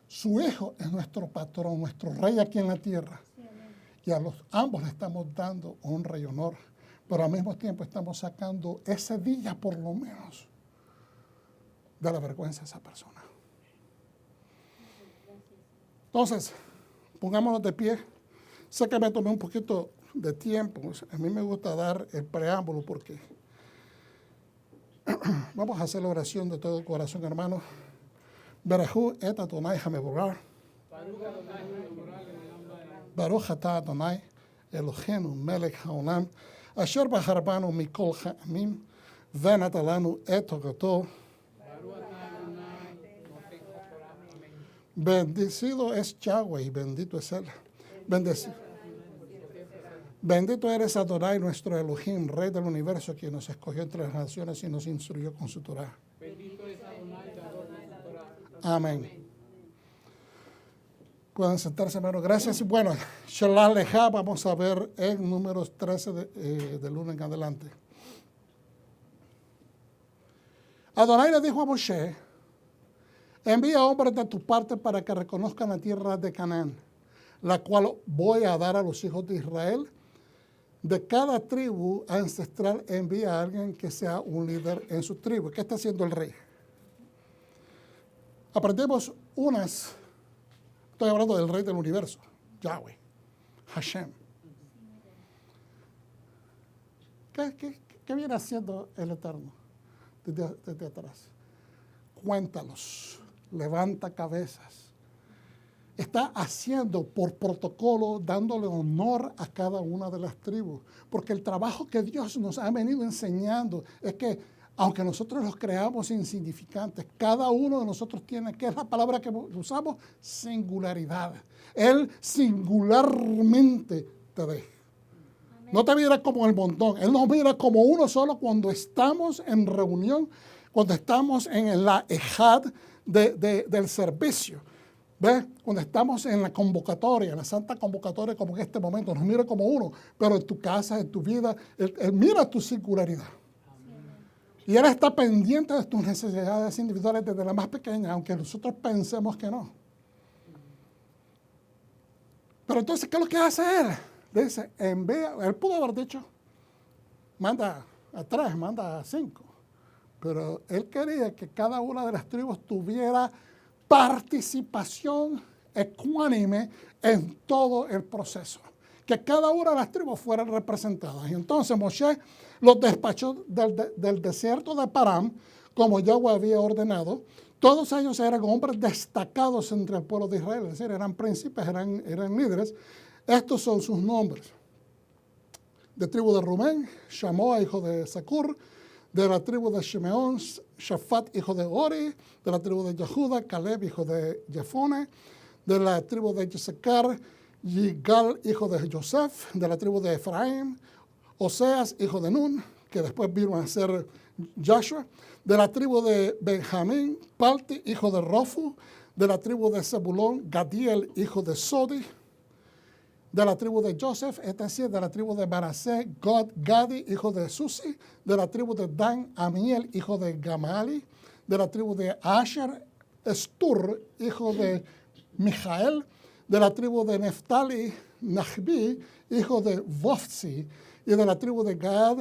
Su hijo es nuestro patrón, nuestro rey aquí en la tierra. Y a ambos le estamos dando honra y honor. Pero al mismo tiempo estamos sacando ese día por lo menos de la vergüenza de esa persona. Entonces, pongámonos de pie. Sé que me tomé un poquito de tiempo. A mí me gusta dar el preámbulo porque vamos a hacer la oración de todo corazón, hermano. Berajú et Adonai hamevorah. Baruch atah Adonai Eloheinu melech haolam. Asher bahar banu mikol ha'amim. ונתן לנו את תורתו. Bendecido es Yahweh y bendito es Él. Bendito eres Adonai, nuestro Elohim, Rey del universo, quien nos escogió entre las naciones y nos instruyó con su Torah. Bendito es Adonai, dador de su Torah. Amén. Pueden sentarse, hermano. Gracias. Y bueno, Shalal Leja, vamos a ver en números 13 del 1 en adelante. Adonai le dijo a Moshe: envía hombres de tu parte para que reconozcan la tierra de Canaán, la cual voy a dar a los hijos de Israel. De cada tribu ancestral envía a alguien que sea un líder en su tribu. ¿Qué está haciendo el rey? Aprendemos unas. Estoy hablando del rey del universo, Yahweh, Hashem. ¿Qué viene haciendo el Eterno desde atrás? Cuéntalos, levanta cabezas. Está haciendo por protocolo, dándole honor a cada una de las tribus. Porque el trabajo que Dios nos ha venido enseñando es que, aunque nosotros los creamos insignificantes, cada uno de nosotros tiene, ¿qué es la palabra que usamos? Singularidad. Él singularmente te ve. No te mira como el montón. Él nos mira como uno solo cuando estamos en reunión, cuando estamos en la ejad del servicio. ¿Ves? Cuando estamos en la convocatoria, en la santa convocatoria, como en este momento, nos mira como uno, pero en tu casa, en tu vida, él mira tu singularidad. Y Él está pendiente de tus necesidades individuales desde la más pequeña, aunque nosotros pensemos que no. Pero entonces, ¿qué es lo que hace Él? Dice, envía, Él pudo haber dicho, manda a 3, manda a 5. Pero Él quería que cada una de las tribus tuviera participación ecuánime en todo el proceso. Que cada una de las tribus fueran representadas. Y entonces Moshe los despachó del desierto de Param, como Yahweh había ordenado. Todos ellos eran hombres destacados entre el pueblo de Israel, es decir, eran príncipes, eran líderes. Estos son sus nombres. De tribu de Rubén, Shamoa, hijo de Zacur. De la tribu de Shimeón, Shafat, hijo de Ori. De la tribu de Yehuda, Caleb, hijo de Jefone. De la tribu de Yissacar, Yigal, hijo de Joseph. De la tribu de Efraín, Oseas, hijo de Nun, que después vino a ser Joshua. De la tribu de Benjamín, Palti, hijo de Rofu. De la tribu de Zebulón, Gadiel, hijo de Sodi. De la tribu de Joseph, es decir, de la tribu de Manasés, Gadi, hijo de Susi. De la tribu de Dan, Amiel, hijo de Gamali. De la tribu de Asher, Estur, hijo de Mijael. De la tribu de Neftali, Nachbi, hijo de Vofsi. Y de la tribu de Gad,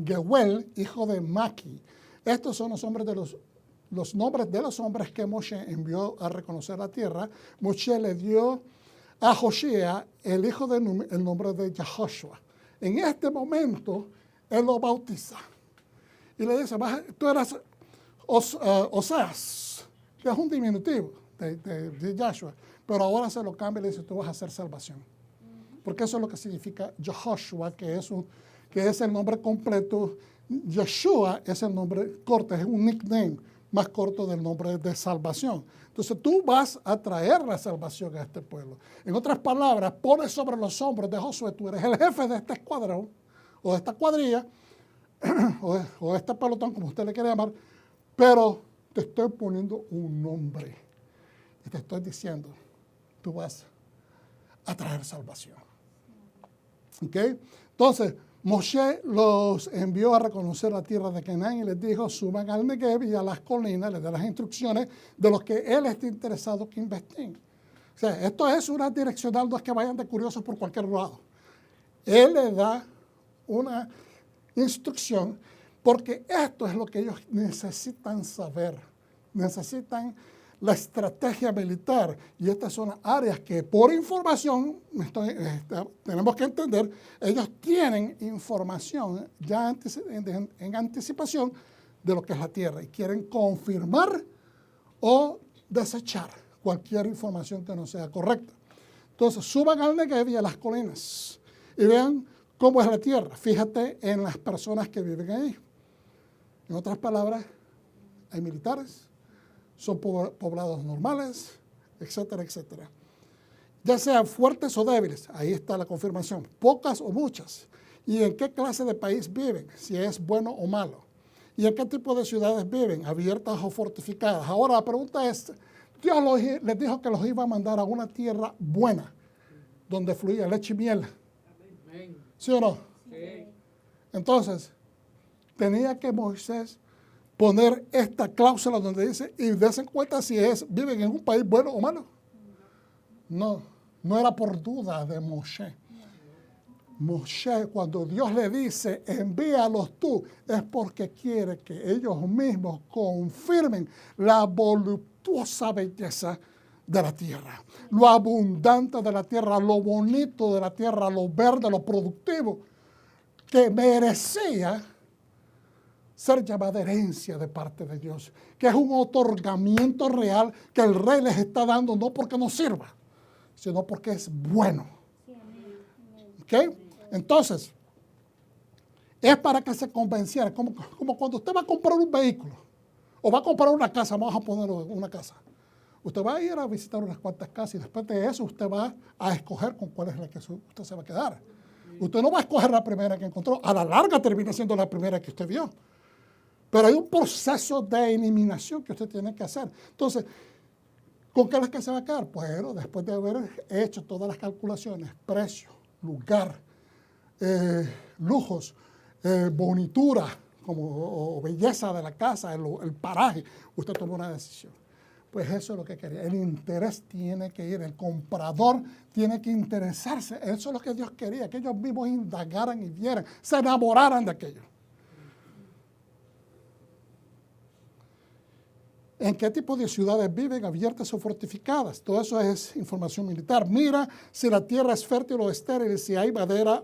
Gewel, hijo de Maki. Estos son los nombres de los hombres que Moshe envió a reconocer la tierra. Moshe le dio a Joshua, el hijo de Nun, el nombre de Yahoshua. En este momento, él lo bautiza. Y le dice, tú eras Oseas, que es un diminutivo de Yahshua. Pero ahora se lo cambia y le dice, tú vas a hacer salvación. Porque eso es lo que significa Yahoshua, que es el nombre completo. Yeshua es el nombre corto, es un nickname más corto del nombre de salvación. Entonces tú vas a traer la salvación a este pueblo. En otras palabras, pones sobre los hombros de Josué, tú eres el jefe de este escuadrón, o de esta cuadrilla, o de este pelotón, como usted le quiere llamar, pero te estoy poniendo un nombre. Y te estoy diciendo, tú vas a traer salvación. ¿Ok? Entonces, Moshe los envió a reconocer la tierra de Canaán y les dijo, suban al Negev y a las colinas, les da las instrucciones de los que él esté interesado que investiguen. O sea, esto es una direccional, no es que vayan de curiosos por cualquier lado. Él les da una instrucción porque esto es lo que ellos necesitan saber. Necesitan la estrategia militar y estas son las áreas que por información, tenemos que entender, ellos tienen información ya en anticipación de lo que es la tierra y quieren confirmar o desechar cualquier información que no sea correcta. Entonces suban al Negev y a las colinas y vean cómo es la tierra. Fíjate en las personas que viven ahí. En otras palabras, hay militares, son poblados normales, etcétera, etcétera. Ya sean fuertes o débiles, ahí está la confirmación, pocas o muchas. ¿Y en qué clase de país viven? Si es bueno o malo. ¿Y en qué tipo de ciudades viven? ¿Abiertas o fortificadas? Ahora la pregunta es, Dios les dijo que los iba a mandar a una tierra buena, donde fluía leche y miel. ¿Sí o no? Sí. Entonces, tenía que Moisés poner esta cláusula donde dice, y desen cuenta si viven en un país bueno o malo. No, no era por duda de Moshe. Moshe, cuando Dios le dice, envíalos tú, es porque quiere que ellos mismos confirmen la voluptuosa belleza de la tierra, lo abundante de la tierra, lo bonito de la tierra, lo verde, lo productivo, que merecía ser llamada herencia de parte de Dios, que es un otorgamiento real que el rey les está dando, no porque nos sirva, sino porque es bueno. ¿Ok? Entonces, es para que se convenciera, como cuando usted va a comprar un vehículo, o va a comprar una casa, vamos a poner una casa. Usted va a ir a visitar unas cuantas casas y después de eso usted va a escoger con cuál es la que usted se va a quedar. Usted no va a escoger la primera que encontró, a la larga termina siendo la primera que usted vio. Pero hay un proceso de eliminación que usted tiene que hacer. Entonces, ¿con qué es la que se va a quedar? Bueno, después de haber hecho todas las calculaciones, precio, lugar, lujos, bonitura, o belleza de la casa, el paraje, usted toma una decisión. Pues eso es lo que quería. El interés tiene que ir, el comprador tiene que interesarse. Eso es lo que Dios quería, que ellos mismos indagaran y vieran, se enamoraran de aquello. ¿En qué tipo de ciudades viven, abiertas o fortificadas? Todo eso es información militar. Mira si la tierra es fértil o estéril, si hay madera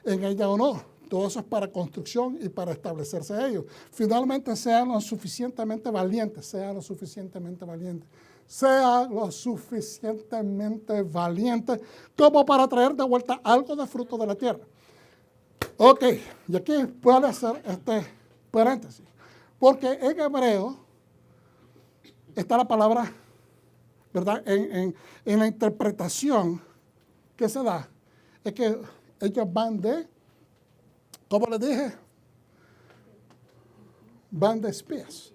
en ella o no. Todo eso es para construcción y para establecerse ellos. Finalmente, sean lo suficientemente valientes, sean lo suficientemente valientes. Sean lo suficientemente valientes como para traer de vuelta algo de fruto de la tierra. Ok, y aquí puede hacer este paréntesis. Porque en hebreo está la palabra, ¿verdad? En la interpretación que se da, es que ellos van de, ¿cómo les dije? Van de espías.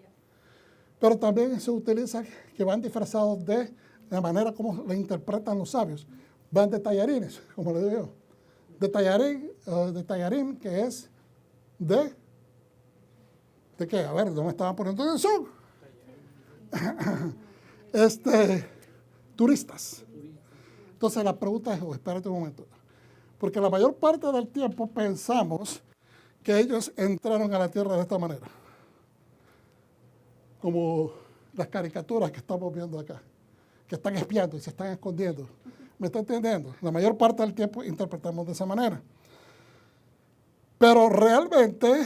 Pero también se utiliza que van disfrazados de la manera como le interpretan los sabios. Van de tallarines, como le digo yo. De tallarín, que es ¿de qué? A ver, ¿dónde estaban poniendo atención? Turistas. Entonces la pregunta es, espérate un momento, porque la mayor parte del tiempo pensamos que ellos entraron a la tierra de esta manera, como las caricaturas que estamos viendo acá, que están espiando y se están escondiendo. ¿Me está entendiendo? La mayor parte del tiempo interpretamos de esa manera. Pero realmente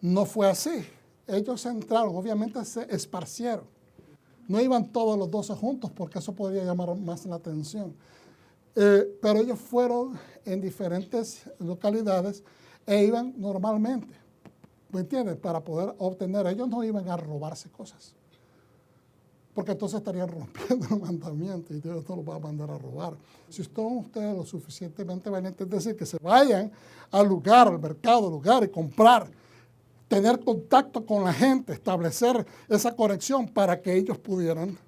no fue así. Ellos entraron, obviamente se esparcieron. No iban todos los 12 juntos porque eso podría llamar más la atención. Pero ellos fueron en diferentes localidades e iban normalmente. ¿Me entiendes? Para poder obtener. Ellos no iban a robarse cosas. Porque entonces estarían rompiendo el mandamiento y Dios no los va a mandar a robar. Si son ustedes lo suficientemente valientes, es decir, que se vayan al lugar, al mercado, y comprar tener contacto con la gente, establecer esa conexión para que ellos pudieran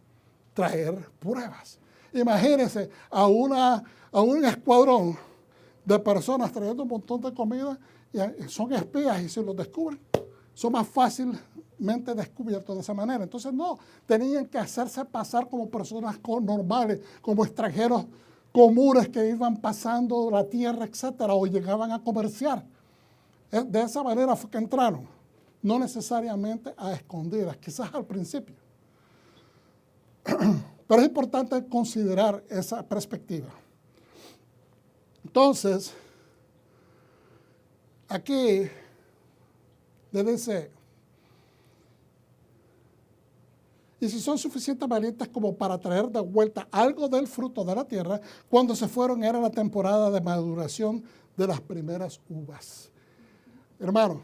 traer pruebas. Imagínense a un escuadrón de personas trayendo un montón de comida y son espías y si los descubren, son más fácilmente descubiertos de esa manera. Entonces no, tenían que hacerse pasar como personas normales, como extranjeros comunes que iban pasando la tierra, etcétera, o llegaban a comerciar. De esa manera fue que entraron, no necesariamente a escondidas, quizás al principio. Pero es importante considerar esa perspectiva. Entonces, aquí le dice, y si son suficientes valientes como para traer de vuelta algo del fruto de la tierra, cuando se fueron era la temporada de maduración de las primeras uvas. Hermano,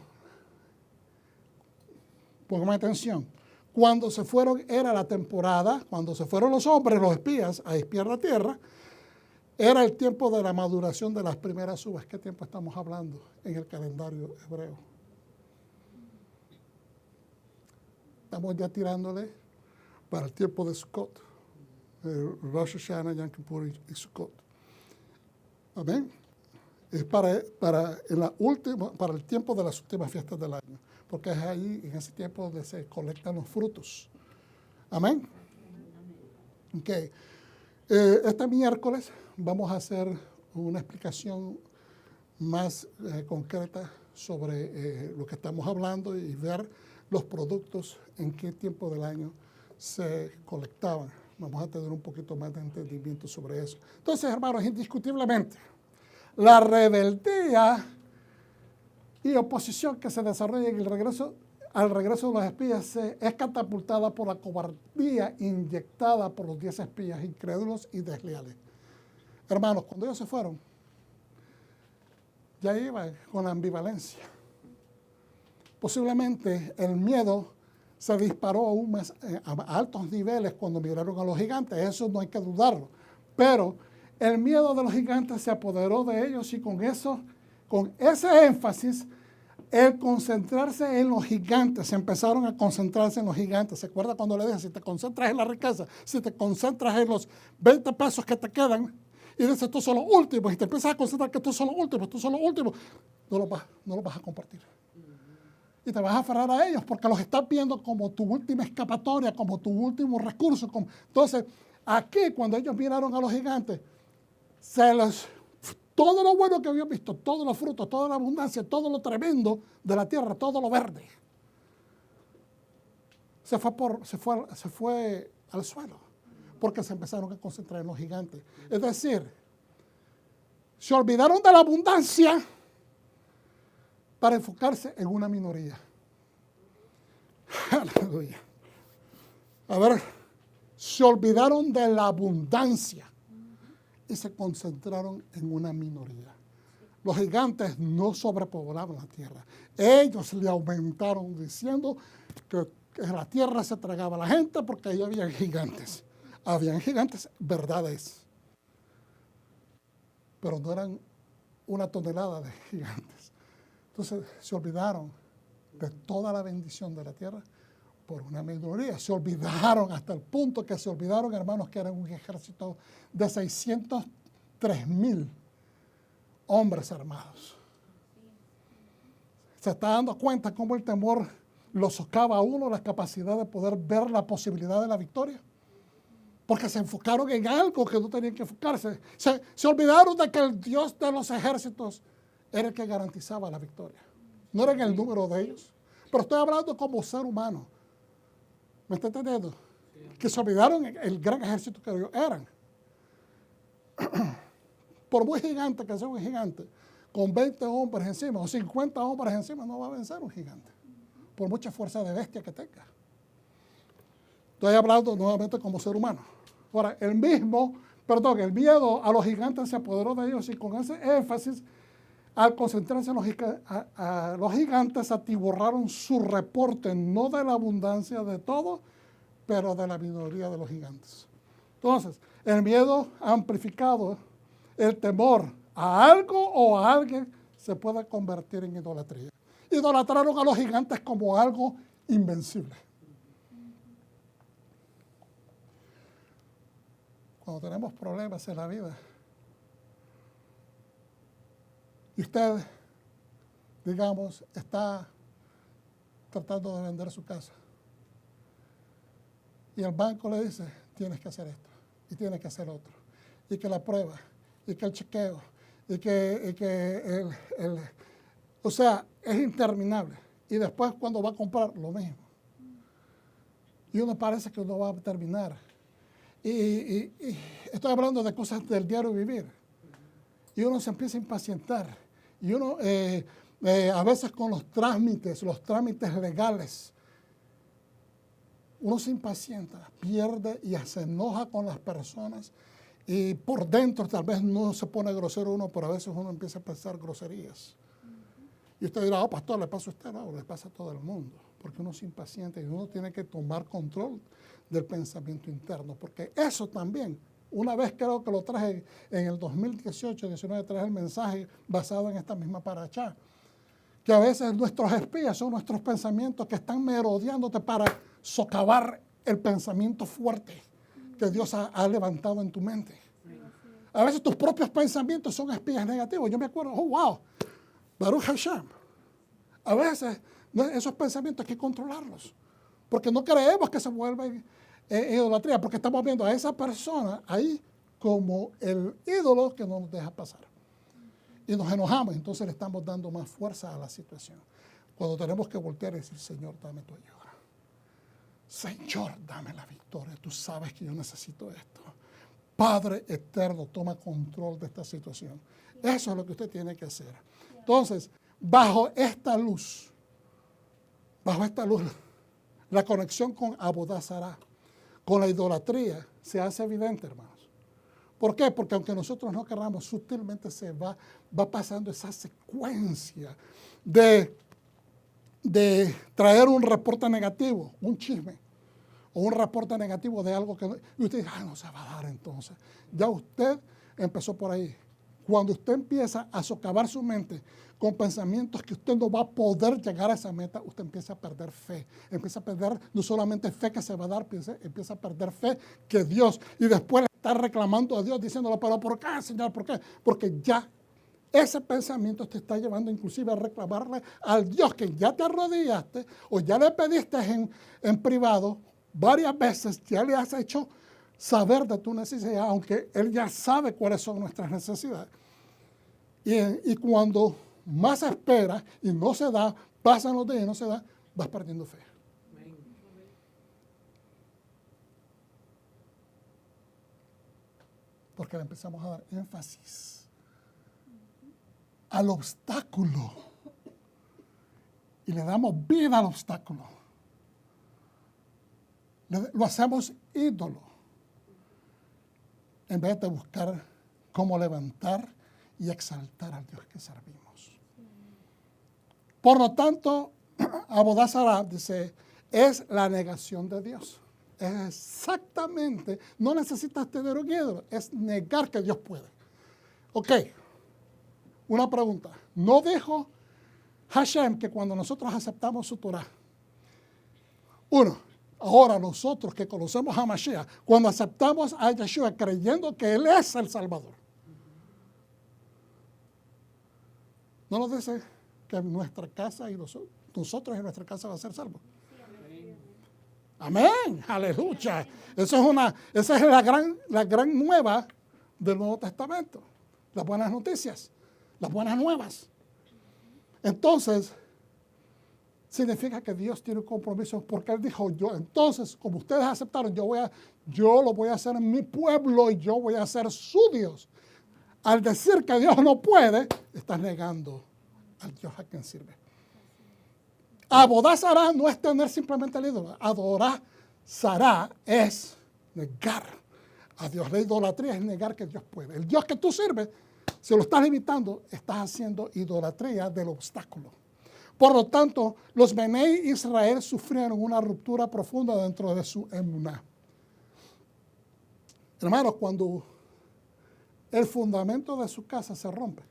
póngame atención. Cuando se fueron era la temporada, cuando se fueron los hombres, los espías, a espiar la tierra, era el tiempo de la maduración de las primeras uvas. ¿Qué tiempo estamos hablando en el calendario hebreo? Estamos ya tirándole para el tiempo de Sukkot, Rosh Hashanah, Yom Kippur y Sukkot. Amén. Es para el tiempo de las últimas fiestas del año, porque es ahí, en ese tiempo, donde se colectan los frutos. Amén. Okay. Este miércoles vamos a hacer una explicación más concreta sobre lo que estamos hablando y ver los productos en qué tiempo del año se colectaban. Vamos a tener un poquito más de entendimiento sobre eso. Entonces, hermanos, indiscutiblemente, la rebeldía y oposición que se desarrolla en al regreso de los espías es catapultada por la cobardía inyectada por los 10 espías incrédulos y desleales. Hermanos, cuando ellos se fueron, ya iban con la ambivalencia. Posiblemente el miedo se disparó aún más a altos niveles cuando miraron a los gigantes, eso no hay que dudarlo. Pero el miedo de los gigantes se apoderó de ellos y con ese énfasis, el concentrarse en los gigantes, empezaron a concentrarse en los gigantes. ¿Se acuerda cuando le dije, si te concentras en la riqueza, si te concentras en los 20 pesos que te quedan, y dices, tú son los últimos, y te empiezas a concentrar que tú son los últimos, no los vas a compartir. Y te vas a aferrar a ellos porque los estás viendo como tu última escapatoria, como tu último recurso. Entonces, aquí, cuando ellos miraron a los gigantes, todo lo bueno que habían visto, todos los frutos, toda la abundancia, todo lo tremendo de la tierra, todo lo verde, se fue al suelo, porque se empezaron a concentrar en los gigantes. Es decir, se olvidaron de la abundancia para enfocarse en una minoría. Aleluya. A ver, se olvidaron de la abundancia y se concentraron en una minoría. Los gigantes no sobrepoblaban la tierra. Ellos le aumentaron diciendo que la tierra se tragaba a la gente porque ahí había gigantes. Habían gigantes, verdades. Pero no eran una tonelada de gigantes. Entonces se olvidaron de toda la bendición de la tierra por una minoría. Se olvidaron hasta el punto que se olvidaron, hermanos, que eran un ejército de 603,000 hombres armados. Se está dando cuenta cómo el temor lo socava a uno la capacidad de poder ver la posibilidad de la victoria. Porque se enfocaron en algo que no tenían que enfocarse. Se olvidaron de que el Dios de los ejércitos era el que garantizaba la victoria. No era en el número de ellos. Pero estoy hablando como ser humano. ¿Me está entendiendo? Que se olvidaron el gran ejército que ellos eran. Por muy gigante que sea un gigante, con 20 hombres encima o 50 hombres encima no va a vencer un gigante. Por mucha fuerza de bestia que tenga. Estoy hablando nuevamente como ser humano. Ahora, el miedo a los gigantes se apoderó de ellos y con ese énfasis, al concentrarse en los gigantes, atiborraron su reporte, no de la abundancia de todo, pero de la minoría de los gigantes. Entonces, el miedo amplificado, el temor a algo o a alguien, se puede convertir en idolatría. idolatraron a los gigantes como algo invencible. Cuando tenemos problemas en la vida y usted, digamos, está tratando de vender su casa y el banco le dice, tienes que hacer esto y tienes que hacer otro, y que la prueba, y que el chequeo, y que o sea, es interminable. Y después cuando va a comprar, lo mismo. Y uno parece que uno va a terminar. Y estoy hablando de cosas del diario vivir. Y uno se empieza a impacientar. Y uno, a veces con los trámites legales, uno se impacienta, pierde y se enoja con las personas. Y por dentro tal vez no se pone grosero uno, pero a veces uno empieza a pensar groserías. Y usted dirá, oh, pastor, ¿le pasa a usted? No, le pasa a todo el mundo. Porque uno se impacienta y uno tiene que tomar control del pensamiento interno. Porque eso también, una vez creo que lo traje en el 2018-19, traje el mensaje basado en esta misma paracha. Que a veces nuestros espías son nuestros pensamientos que están merodeándote para socavar el pensamiento fuerte que Dios ha levantado en tu mente. A veces tus propios pensamientos son espías negativos. Yo me acuerdo, oh, wow, Baruch Hashem. A veces esos pensamientos hay que controlarlos, porque no creemos que se vuelven idolatría, porque estamos viendo a esa persona ahí como el ídolo que no nos deja pasar. Y nos enojamos, entonces le estamos dando más fuerza a la situación. Cuando tenemos que voltear y decir, Señor, dame tu ayuda. Señor, dame la victoria. Tú sabes que yo necesito esto. Padre eterno, toma control de esta situación. Eso es lo que usted tiene que hacer. Entonces, bajo esta luz, la conexión con Abodá Zará, con la idolatría, se hace evidente, hermanos. ¿Por qué? Porque aunque nosotros no queramos, sutilmente se va pasando esa secuencia de traer un reporte negativo, un chisme, o un reporte negativo de algo que... Y usted dice, no se va a dar entonces. Ya usted empezó por ahí. Cuando usted empieza a socavar su mente con pensamientos que usted no va a poder llegar a esa meta, usted empieza a perder fe. Empieza a perder no solamente fe que se va a dar, empieza a perder fe que Dios. Y después le está reclamando a Dios diciéndole, pero ¿por qué, Señor? ¿Por qué? Porque ya ese pensamiento te está llevando inclusive a reclamarle al Dios que ya te arrodillaste o ya le pediste en privado varias veces, ya le has hecho saber de tu necesidad, aunque Él ya sabe cuáles son nuestras necesidades. Y cuando más esperas y no se da, pasan los días y no se da, vas perdiendo fe. Porque le empezamos a dar énfasis al obstáculo y le damos vida al obstáculo. Lo hacemos ídolo en vez de buscar cómo levantar y exaltar al Dios que servimos. Por lo tanto, Abodá Zará dice, es la negación de Dios. Es exactamente, no necesitas tener un ídolo, es negar que Dios puede. Ok, una pregunta. ¿No dijo Hashem que cuando nosotros aceptamos su Torah, ahora nosotros que conocemos a Mashiach, cuando aceptamos a Yeshua creyendo que Él es el Salvador, ¿no nos dice que nuestra casa y nosotros en nuestra casa va a ser salvos? Amén, aleluya. Esa es la gran nueva del Nuevo Testamento. Las buenas noticias, las buenas nuevas. Entonces, significa que Dios tiene un compromiso porque Él dijo, entonces, como ustedes aceptaron, yo lo voy a hacer en mi pueblo y yo voy a ser su Dios. Al decir que Dios no puede, estás negando al Dios a quien sirve. Abodá Zará no es tener simplemente el ídolo. Adorar Zará es negar a Dios. La idolatría es negar que Dios puede. El Dios que tú sirves, si lo estás limitando, estás haciendo idolatría del obstáculo. Por lo tanto, los Benei Israel sufrieron una ruptura profunda dentro de su emuná. Hermanos, cuando el fundamento de su casa se rompe,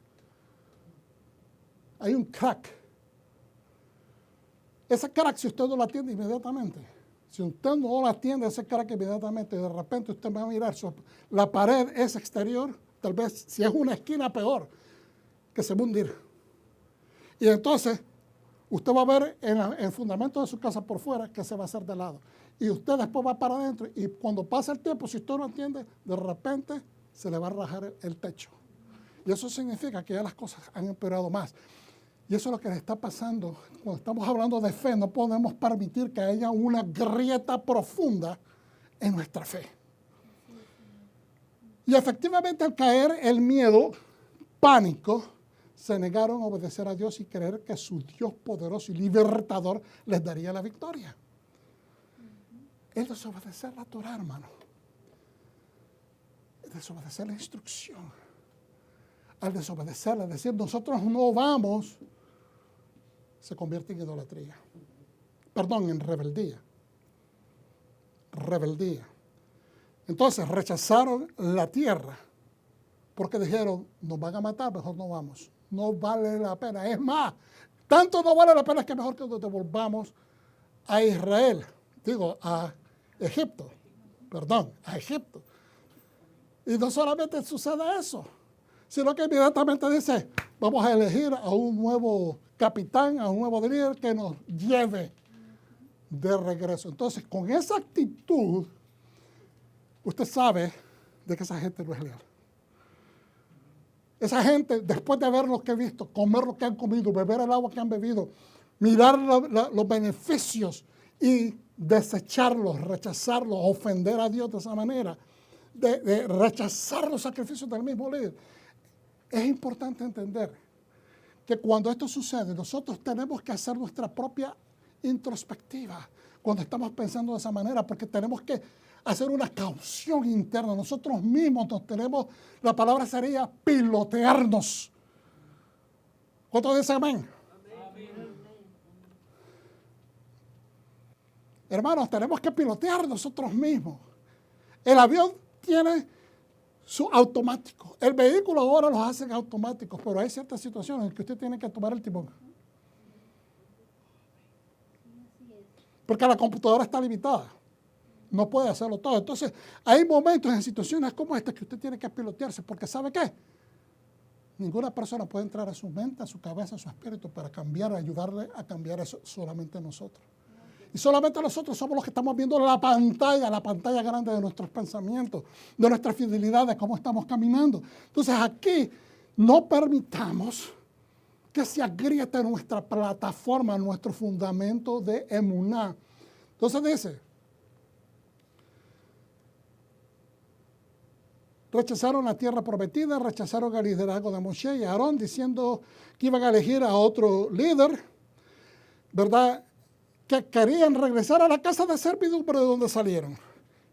hay un crack. ese crack, si usted no lo atiende inmediatamente, si usted no lo atiende ese crack inmediatamente, de repente usted va a mirar, la pared es exterior, tal vez si es una esquina peor, que se va a hundir. Y entonces, usted va a ver en el fundamento de su casa por fuera que se va a hacer de lado. Y usted después va para adentro y cuando pasa el tiempo, si usted no entiende, de repente se le va a rajar el techo. Y eso significa que ya las cosas han empeorado más. Y eso es lo que le está pasando. Cuando estamos hablando de fe, no podemos permitir que haya una grieta profunda en nuestra fe. Y efectivamente al caer el miedo, pánico, se negaron a obedecer a Dios y creer que su Dios poderoso y libertador les daría la victoria. Es desobedecer la Torah, hermano. Es desobedecer la instrucción. Al desobedecerla, es decir, nosotros no vamos, se convierte en idolatría. Perdón, en rebeldía. Rebeldía. Entonces rechazaron la tierra porque dijeron, nos van a matar, mejor no vamos. No vale la pena. Es más, tanto no vale la pena que mejor que nos devolvamos a Israel. Digo, a Egipto. Perdón, a Egipto. Y no solamente sucede eso, sino que inmediatamente dice, vamos a elegir a un nuevo capitán, a un nuevo líder que nos lleve de regreso. Entonces, con esa actitud, usted sabe de que esa gente no es leal. Esa gente, después de ver lo que he visto, comer lo que han comido, beber el agua que han bebido, mirar los beneficios y desecharlos, rechazarlos, ofender a Dios de esa manera, de rechazar los sacrificios del mismo líder. Es importante entender que cuando esto sucede, nosotros tenemos que hacer nuestra propia introspectiva cuando estamos pensando de esa manera, porque tenemos que hacer una caución interna. Nosotros mismos nos tenemos, la palabra sería pilotearnos. ¿Cuántos dicen amén? Amén. Hermanos, tenemos que pilotear nosotros mismos. El avión tiene su automático. El vehículo ahora los hacen automáticos, pero hay ciertas situaciones en que usted tiene que tomar el timón. Porque la computadora está limitada. No puede hacerlo todo. Entonces, hay momentos en situaciones como esta que usted tiene que pilotearse, porque ¿sabe qué? Ninguna persona puede entrar a su mente, a su cabeza, a su espíritu para cambiar, ayudarle a cambiar eso, solamente nosotros. Y solamente nosotros somos los que estamos viendo la pantalla grande de nuestros pensamientos, de nuestra fidelidad, de cómo estamos caminando. Entonces aquí no permitamos que se agriete nuestra plataforma, nuestro fundamento de emuná. Entonces dice, rechazaron la tierra prometida, rechazaron el liderazgo de Moshe y Aarón, diciendo que iban a elegir a otro líder, ¿verdad?, que querían regresar a la casa de servidumbre de donde salieron,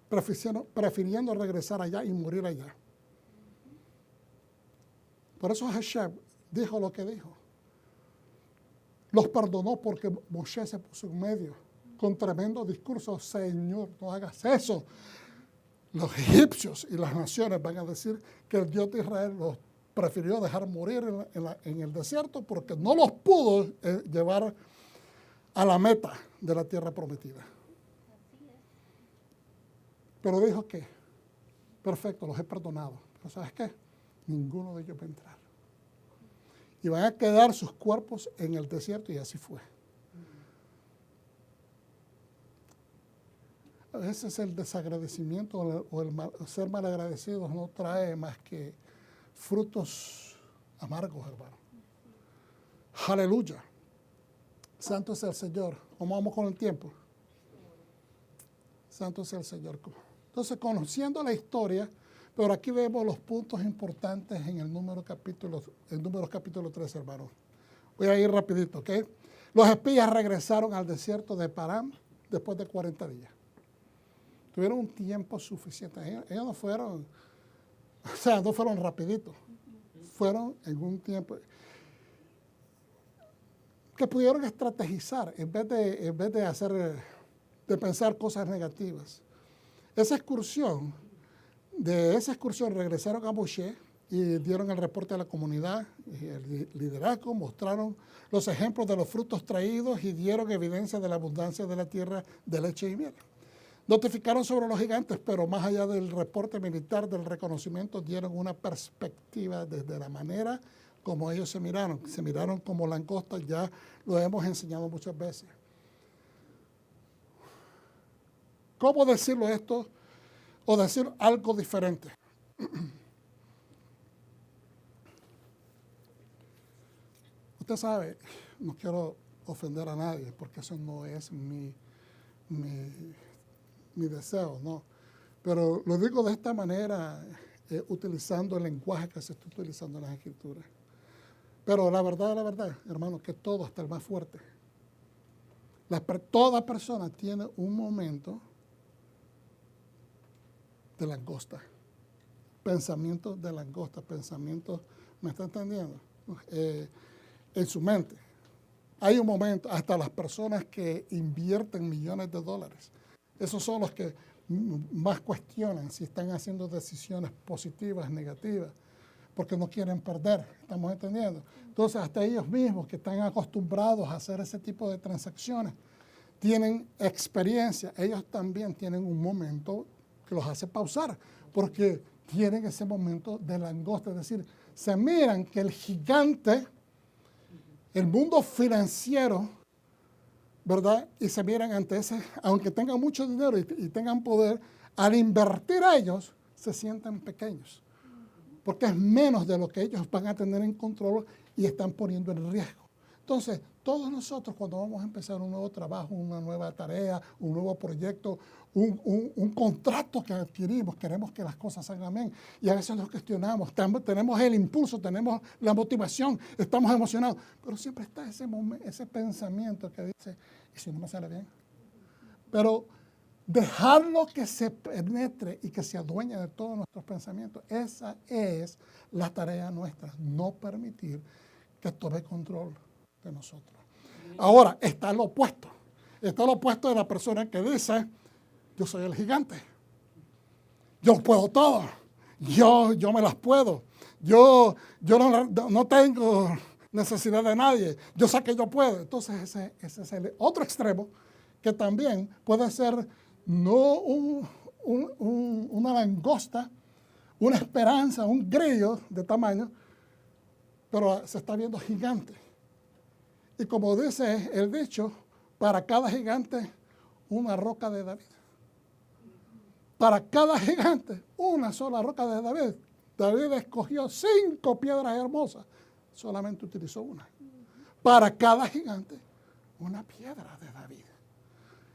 prefiriendo regresar allá y morir allá. Por eso Hashem dijo lo que dijo. Los perdonó porque Moshe se puso en medio con tremendo discurso. Señor, no hagas eso. Los egipcios y las naciones van a decir que el Dios de Israel los prefirió dejar morir en el desierto porque no los pudo llevar a la meta de la tierra prometida. Pero dijo que, perfecto, los he perdonado. Pero ¿sabes qué? Ninguno de ellos va a entrar. Y van a quedar sus cuerpos en el desierto y así fue. A veces el desagradecimiento o el ser malagradecidos no trae más que frutos amargos, hermano. Aleluya. Santo es el Señor. ¿Cómo vamos con el tiempo? Santo es el Señor. Entonces, conociendo la historia, pero aquí vemos los puntos importantes en el Números capítulo 13, hermano. Voy a ir rapidito, ¿ok? Los espías regresaron al desierto de Parán después de 40 días. Tuvieron un tiempo suficiente. Ellos no fueron, no fueron rapidito. Fueron en un tiempo que pudieron estrategizar en vez de pensar cosas negativas. De esa excursión regresaron a Moshe y dieron el reporte a la comunidad y el liderazgo, mostraron los ejemplos de los frutos traídos y dieron evidencia de la abundancia de la tierra de leche y miel. Notificaron sobre los gigantes, pero más allá del reporte militar, del reconocimiento, dieron una perspectiva desde la manera como ellos se miraron como langostas, ya lo hemos enseñado muchas veces. ¿Cómo decirlo esto o decir algo diferente? Usted sabe, no quiero ofender a nadie porque eso no es mi deseo, no. Pero lo digo de esta manera, utilizando el lenguaje que se está utilizando en las Escrituras. Pero la verdad, hermano, que todo, hasta el más fuerte, toda persona tiene un momento de langosta, pensamientos de langosta, pensamientos, ¿me está entendiendo? En su mente. Hay un momento, hasta las personas que invierten millones de dólares, esos son los que más cuestionan si están haciendo decisiones positivas, negativas, porque no quieren perder, ¿estamos entendiendo? Entonces, hasta ellos mismos que están acostumbrados a hacer ese tipo de transacciones, tienen experiencia, ellos también tienen un momento que los hace pausar, porque tienen ese momento de langosta, es decir, se miran que el gigante, el mundo financiero, ¿verdad? Y se miran ante ese, aunque tengan mucho dinero y tengan poder, al invertir a ellos, se sienten pequeños, porque es menos de lo que ellos van a tener en control y están poniendo en riesgo. Entonces, todos nosotros cuando vamos a empezar un nuevo trabajo, una nueva tarea, un nuevo proyecto, un contrato que adquirimos, queremos que las cosas salgan bien y a veces nos cuestionamos, tenemos el impulso, tenemos la motivación, estamos emocionados, pero siempre está ese pensamiento que dice, ¿y si no me sale bien? Pero dejarlo que se penetre y que se adueñe de todos nuestros pensamientos, esa es la tarea nuestra, no permitir que tome control de nosotros. Ahora, está lo opuesto de la persona que dice, yo soy el gigante, yo puedo todo, yo me las puedo, yo no tengo necesidad de nadie, yo sé que yo puedo. Entonces ese es el otro extremo que también puede ser no una langosta, una esperanza, un grillo de tamaño, pero se está viendo gigante. Y como dice el dicho, para cada gigante, una roca de David. Para cada gigante, una sola roca de David. David escogió 5 piedras hermosas, solamente utilizó una. Para cada gigante, una piedra de David.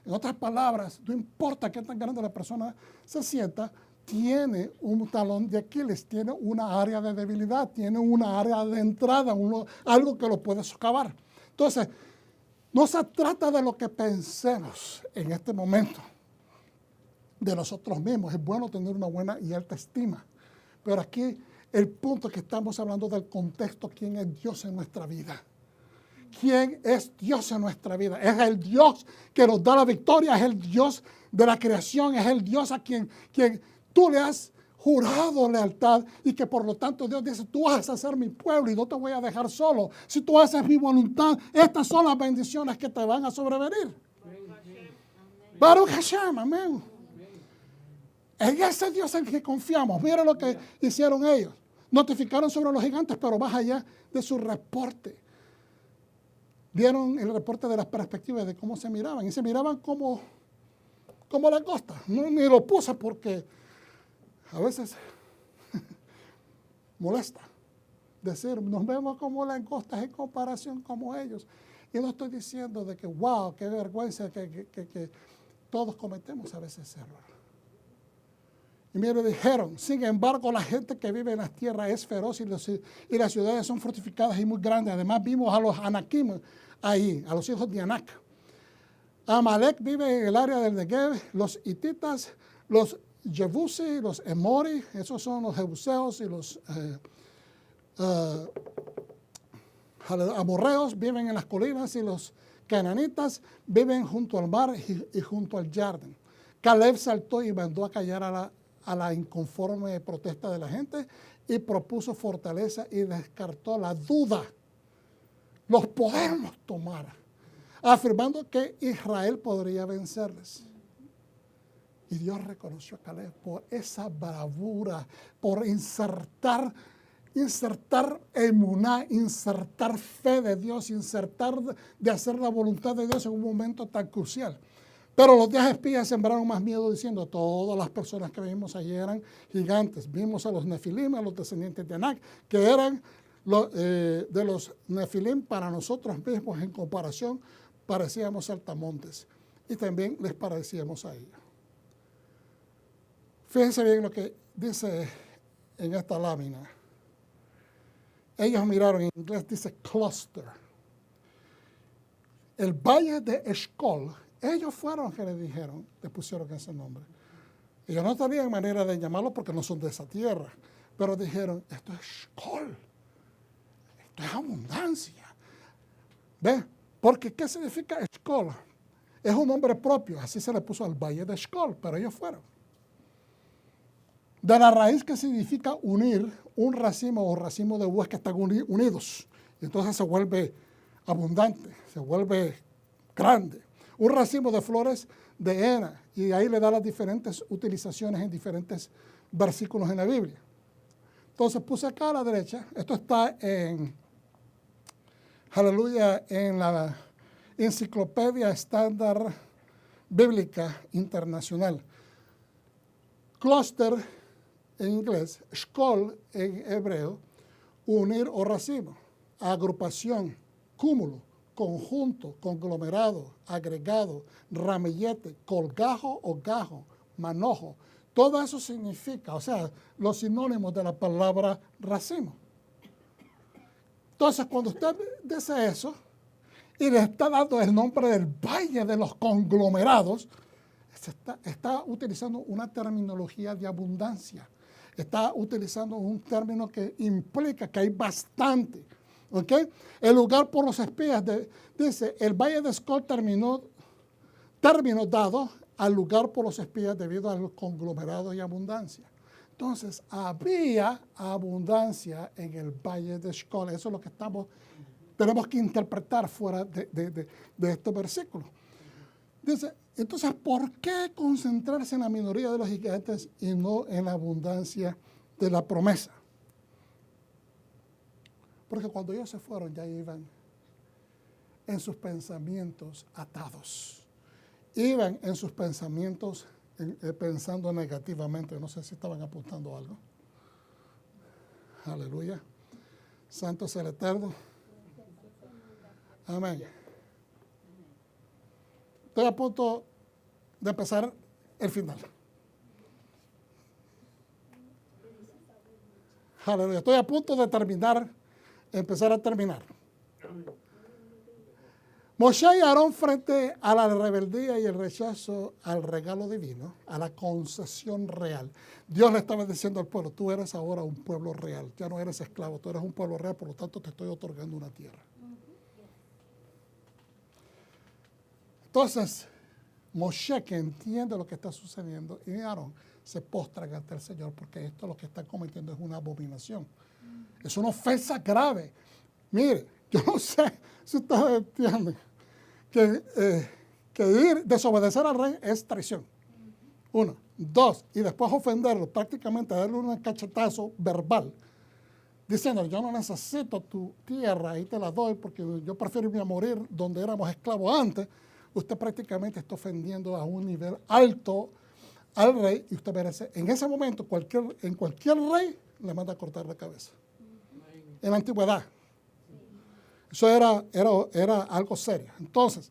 En otras palabras, no importa qué tan grande la persona se sienta, tiene un talón de Aquiles, tiene una área de debilidad, tiene una área de entrada, algo que lo puede socavar. Entonces, no se trata de lo que pensemos en este momento de nosotros mismos. Es bueno tener una buena y alta estima. Pero aquí el punto que estamos hablando del contexto, ¿quién es Dios en nuestra vida? ¿Quién es Dios en nuestra vida? Es el Dios que nos da la victoria, es el Dios de la creación, es el Dios a quien tú le has jurado lealtad y que por lo tanto Dios dice, tú vas a ser mi pueblo y no te voy a dejar solo. Si tú haces mi voluntad, estas son las bendiciones que te van a sobrevenir. Baruch Hashem, amén. En ese Dios en que confiamos. Mira lo que hicieron ellos. Notificaron sobre los gigantes, pero más allá de su reporte. Dieron el reporte de las perspectivas de cómo se miraban. Y se miraban como langosta. No, ni lo puse porque a veces molesta decir, nos vemos como langostas en comparación como ellos. Y no estoy diciendo de que, wow, qué vergüenza que todos cometemos a veces ese error. Y mire, dijeron, sin embargo, la gente que vive en las tierras es feroz y las ciudades son fortificadas y muy grandes. Además, vimos a los Anakim ahí, a los hijos de Anac. Amalek vive en el área del Negev, los hititas, los Jebusi, los Emori, esos son los jebuseos y los amorreos viven en las colinas y los cananitas viven junto al mar y junto al Jardín. Caleb saltó y mandó a callar a a la inconforme protesta de la gente y propuso fortaleza y descartó la duda. Los podemos tomar, afirmando que Israel podría vencerles. Y Dios reconoció a Caleb por esa bravura, por insertar emuná, insertar fe de Dios, insertar de hacer la voluntad de Dios en un momento tan crucial. Pero los 10 espías sembraron más miedo diciendo, todas las personas que vimos allí eran gigantes. Vimos a los Nefilim, a los descendientes de Anak, que eran de los Nefilim para nosotros mismos en comparación, parecíamos saltamontes. Y también les parecíamos a ellos. Fíjense bien lo que dice en esta lámina. Ellos miraron, en inglés dice cluster. El valle de Eshcol, ellos fueron que le dijeron, le pusieron ese nombre. Ellos no tenían manera de llamarlo porque no son de esa tierra, pero dijeron, esto es Eshcol, esto es abundancia. ¿Ve? Porque ¿qué significa Eshcol? Es un nombre propio, así se le puso al valle de Eshcol, pero ellos fueron. De la raíz que significa unir, un racimo o racimo de uvas que están unidos. Y entonces se vuelve abundante, se vuelve grande. Un racimo de flores de hena. Y ahí le da las diferentes utilizaciones en diferentes versículos en la Biblia. Entonces puse acá a la derecha, esto está en, aleluya, en la Enciclopedia Estándar Bíblica Internacional. Cluster en inglés, shkol en hebreo, unir o racimo, agrupación, cúmulo, conjunto, conglomerado, agregado, ramillete, colgajo o gajo, manojo. Todo eso significa, o sea, los sinónimos de la palabra racimo. Entonces, cuando usted dice eso y le está dando el nombre del valle de los conglomerados, está utilizando una terminología de abundancia. Está utilizando un término que implica que hay bastante. ¿Okay? El lugar por los espías, dice, el valle de Eshcol término dado al lugar por los espías debido al conglomerado y abundancia. Entonces, había abundancia en el valle de Eshcol. Eso es lo que tenemos que interpretar fuera de este versículo. Dice, entonces, ¿por qué concentrarse en la minoría de los gigantes y no en la abundancia de la promesa? Porque cuando ellos se fueron, ya iban en sus pensamientos atados. Iban en sus pensamientos pensando negativamente. No sé si estaban apuntando algo. Aleluya. Santo es el Eterno. Amén. Estoy a punto de empezar el final. Aleluya. Estoy a punto de empezar a terminar. Moshe y Aarón, frente a la rebeldía y el rechazo al regalo divino, a la concesión real. Dios le estaba diciendo al pueblo, tú eres ahora un pueblo real, ya no eres esclavo, tú eres un pueblo real, por lo tanto te estoy otorgando una tierra. Entonces, Moshe, que entiende lo que está sucediendo, y Aarón se postran ante el Señor, porque esto lo que están cometiendo es una abominación. Es una ofensa grave. Mire, yo no sé si ustedes entienden que desobedecer al rey es traición. Uno. Dos, y después ofenderlo, prácticamente darle un cachetazo verbal, diciendo, yo no necesito tu tierra, ahí te la doy, porque yo prefiero irme a morir donde éramos esclavos antes. Usted prácticamente está ofendiendo a un nivel alto al rey, y usted merece, en ese momento, en cualquier rey, le manda a cortar la cabeza. En la antigüedad. Eso era algo serio. Entonces,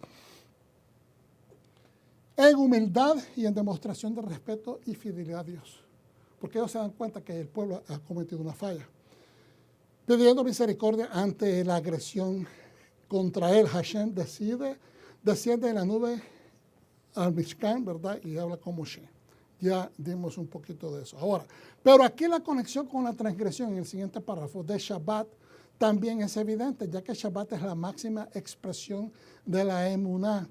en humildad y en demostración de respeto y fidelidad a Dios. Porque ellos se dan cuenta que el pueblo ha cometido una falla. Pidiendo misericordia ante la agresión contra él, Hashem desciende en la nube al Mishkan, ¿verdad? Y habla con Moshe. Ya dimos un poquito de eso. Ahora, pero aquí la conexión con la transgresión en el siguiente párrafo de Shabbat también es evidente, ya que Shabbat es la máxima expresión de la emuná.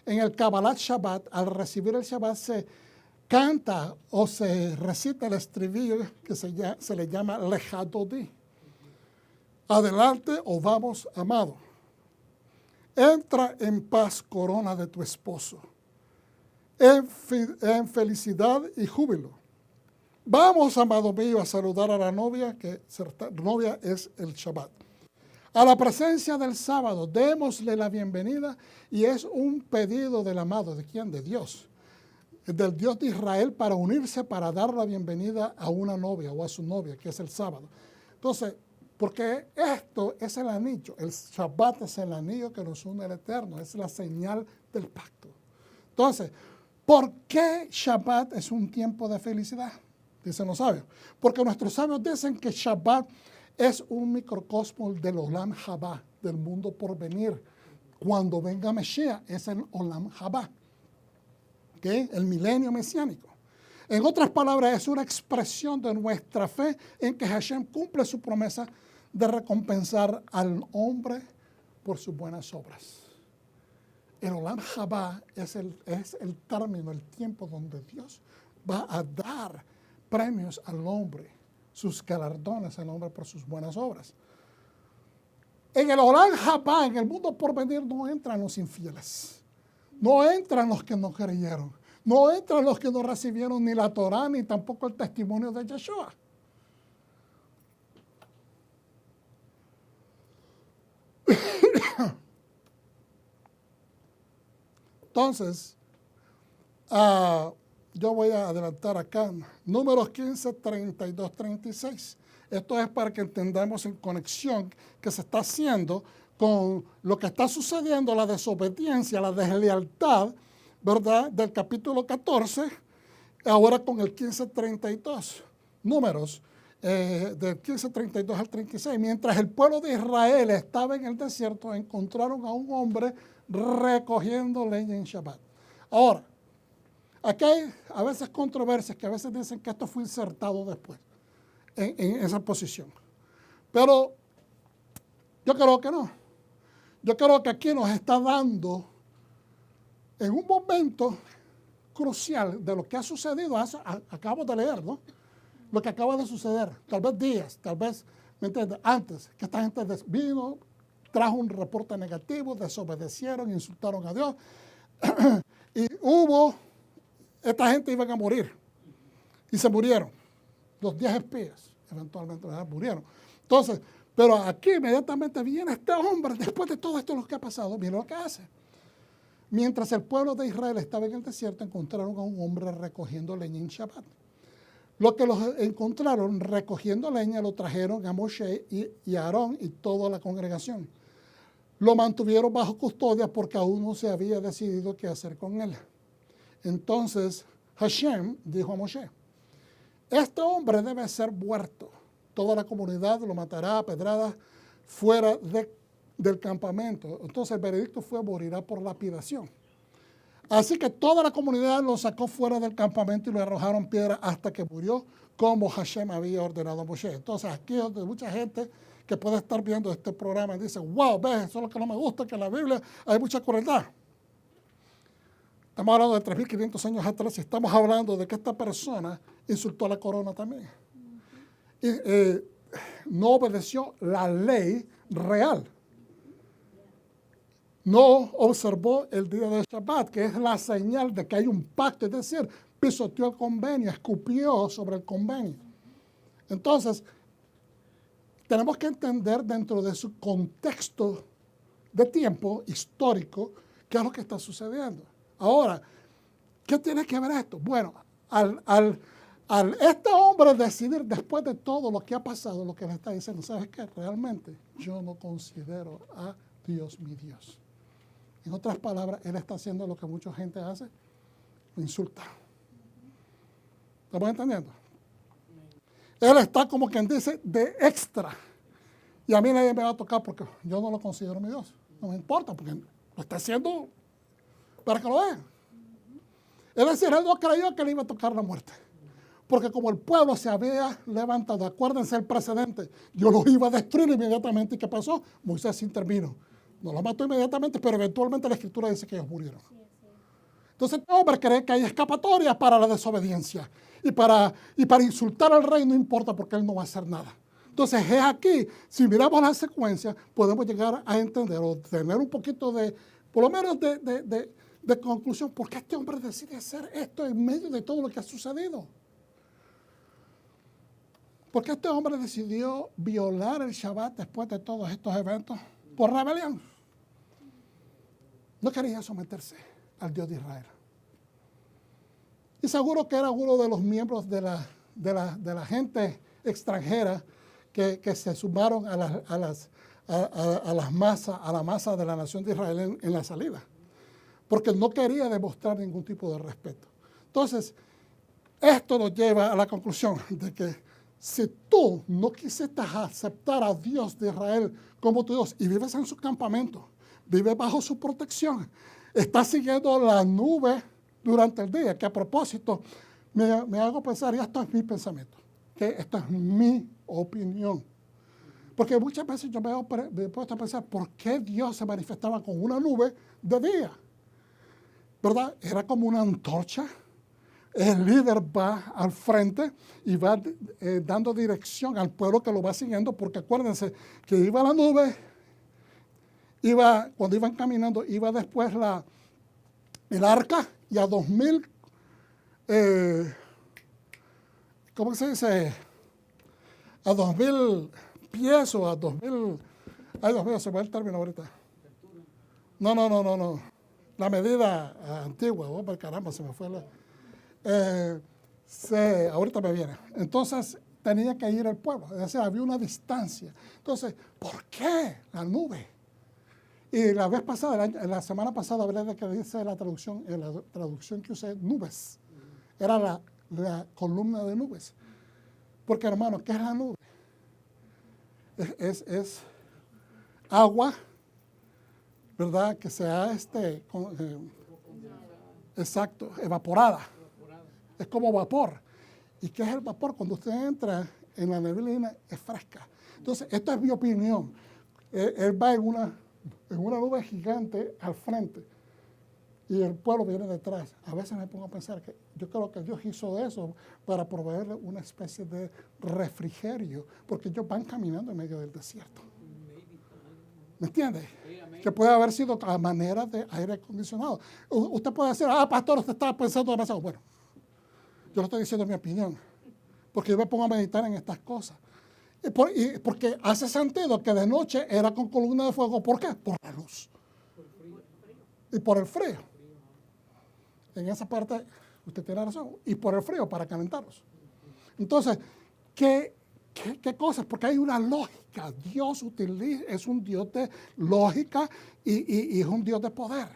En el Kabbalat Shabbat, al recibir el Shabbat, se canta o se recita el estribillo que se le llama Lejadodí. Adelante o vamos, amado. Entra en paz, corona de tu esposo, en felicidad y júbilo. Vamos, amado mío, a saludar a la novia, que novia es el Shabbat. A la presencia del sábado, démosle la bienvenida, y es un pedido del amado. ¿De quién? De Dios. Del Dios de Israel, para unirse, para dar la bienvenida a una novia o a su novia, que es el sábado. Entonces, porque esto es el anillo, el Shabbat es el anillo que nos une al Eterno, es la señal del pacto. Entonces, ¿por qué Shabbat es un tiempo de felicidad? Dicen los sabios. Porque nuestros sabios dicen que Shabbat es un microcosmos del Olam Haba, del mundo por venir. Cuando venga Mesías, es el Olam Haba, ¿okay? El milenio mesiánico. En otras palabras, es una expresión de nuestra fe en que Hashem cumple su promesa de recompensar al hombre por sus buenas obras. El Olam Haba es el término, el tiempo donde Dios va a dar premios al hombre, sus galardones al hombre por sus buenas obras. En el Olam Haba, en el mundo por venir, no entran los infieles, no entran los que no creyeron, no entran los que no recibieron ni la Torá ni tampoco el testimonio de Yeshua. Entonces, yo voy a adelantar acá, números 15, 32, 36. Esto es para que entendamos en conexión que se está haciendo con lo que está sucediendo, la desobediencia, la deslealtad, ¿verdad? Del capítulo 14, ahora con el 15, 32. Números, del 15, 32 al 36. Mientras el pueblo de Israel estaba en el desierto, encontraron a un hombre recogiendo leña en Shabbat. Ahora, aquí hay a veces controversias que a veces dicen que esto fue insertado después en esa posición. Pero yo creo que no. Yo creo que aquí nos está dando en un momento crucial de lo que ha sucedido. Acabo de leer, ¿no? Lo que acaba de suceder. Tal vez días, tal vez, ¿me entiendes? Antes, que esta gente vino, trajo un reporte negativo, desobedecieron, insultaron a Dios. Y esta gente iban a morir. Y se murieron. Los 10 espías, eventualmente, ¿verdad? Murieron. Entonces, pero aquí inmediatamente viene este hombre, después de todo esto lo que ha pasado, mira lo que hace. Mientras el pueblo de Israel estaba en el desierto, encontraron a un hombre recogiendo leña en Shabbat. Lo que los encontraron recogiendo leña lo trajeron a Moshe y a Aarón y toda la congregación. Lo mantuvieron bajo custodia porque aún no se había decidido qué hacer con él. Entonces Hashem dijo a Moshe: este hombre debe ser muerto. Toda la comunidad lo matará a pedradas fuera del campamento. Entonces el veredicto fue: morirá por lapidación. Así que toda la comunidad lo sacó fuera del campamento y lo arrojaron piedra hasta que murió, como Hashem había ordenado a Moshe. Entonces aquí es donde mucha gente que puede estar viendo este programa y dice: wow, ves, eso es lo que no me gusta, que en la Biblia hay mucha crueldad. Estamos hablando de 3.500 años atrás y estamos hablando de que esta persona insultó a la corona también. Y no obedeció la ley real. No observó el día de Shabbat, que es la señal de que hay un pacto, es decir, pisoteó el convenio, escupió sobre el convenio. Entonces, tenemos que entender dentro de su contexto de tiempo histórico qué es lo que está sucediendo. Ahora, ¿qué tiene que ver esto? Bueno, al este hombre decidir después de todo lo que ha pasado, lo que le está diciendo: ¿sabes qué? Realmente yo no considero a Dios mi Dios. En otras palabras, él está haciendo lo que mucha gente hace: lo insulta. ¿Estamos entendiendo? Él está, como quien dice, de extra. Y a mí nadie me va a tocar porque yo no lo considero mi Dios. No me importa, porque lo está haciendo para que lo vean. Es decir, él no creyó que le iba a tocar la muerte. Porque como el pueblo se había levantado, acuérdense el precedente, yo los iba a destruir inmediatamente. ¿Y qué pasó? Moisés intervino. No los mató inmediatamente, pero eventualmente la Escritura dice que ellos murieron. Entonces este hombre cree que hay escapatorias para la desobediencia. Y para insultar al rey no importa porque él no va a hacer nada. Entonces es aquí, si miramos la secuencia, podemos llegar a entender o tener un poquito de, por lo menos de conclusión, ¿por qué este hombre decide hacer esto en medio de todo lo que ha sucedido? ¿Por qué este hombre decidió violar el Shabbat después de todos estos eventos? Por rebelión. No quería someterse al Dios de Israel. Y seguro que era uno de los miembros de la gente extranjera que se sumaron a la masa de la nación de Israel en la salida. Porque no quería demostrar ningún tipo de respeto. Entonces, esto nos lleva a la conclusión de que si tú no quisiste aceptar a Dios de Israel como tu Dios y vives en su campamento, vives bajo su protección, estás siguiendo la nube durante el día, que a propósito me hago pensar, y esto es mi pensamiento, que esto es mi opinión. Porque muchas veces yo me he puesto a pensar, ¿por qué Dios se manifestaba con una nube de día? ¿Verdad? Era como una antorcha. El líder va al frente y va dando dirección al pueblo que lo va siguiendo, porque acuérdense que iba la nube, cuando iban caminando, iba después el arca, y a 2000, ¿cómo se dice? A 2000 pies o a 2000, ay Dios mío, se me va el término ahorita. No. La medida antigua, oh, caramba, se me fue ahorita me viene. Entonces tenía que ir el pueblo, es decir, había una distancia. Entonces, ¿por qué la nube? Y la vez pasada, la semana pasada, hablé de que dice la traducción que usé, nubes. Era la columna de nubes. Porque, hermano, ¿qué es la nube? Es agua, ¿verdad? Que se ha exacto, evaporada. Es como vapor. ¿Y qué es el vapor? Cuando usted entra en la neblina, es fresca. Entonces, esta es mi opinión. Él va en una nube gigante al frente y el pueblo viene detrás. A veces me pongo a pensar que yo creo que Dios hizo eso para proveerle una especie de refrigerio, porque ellos van caminando en medio del desierto. ¿Me entiende? Que puede haber sido a manera de aire acondicionado. Usted puede decir, pastor, usted estaba pensando demasiado. Bueno, yo le estoy diciendo mi opinión, porque yo me pongo a meditar en estas cosas. Porque hace sentido que de noche era con columna de fuego. ¿Por qué? Por la luz. Y por el frío. En esa parte usted tiene razón. Y por el frío, para calentarlos. Entonces, ¿qué cosas? Porque hay una lógica. Dios es un Dios de lógica y es un Dios de poder.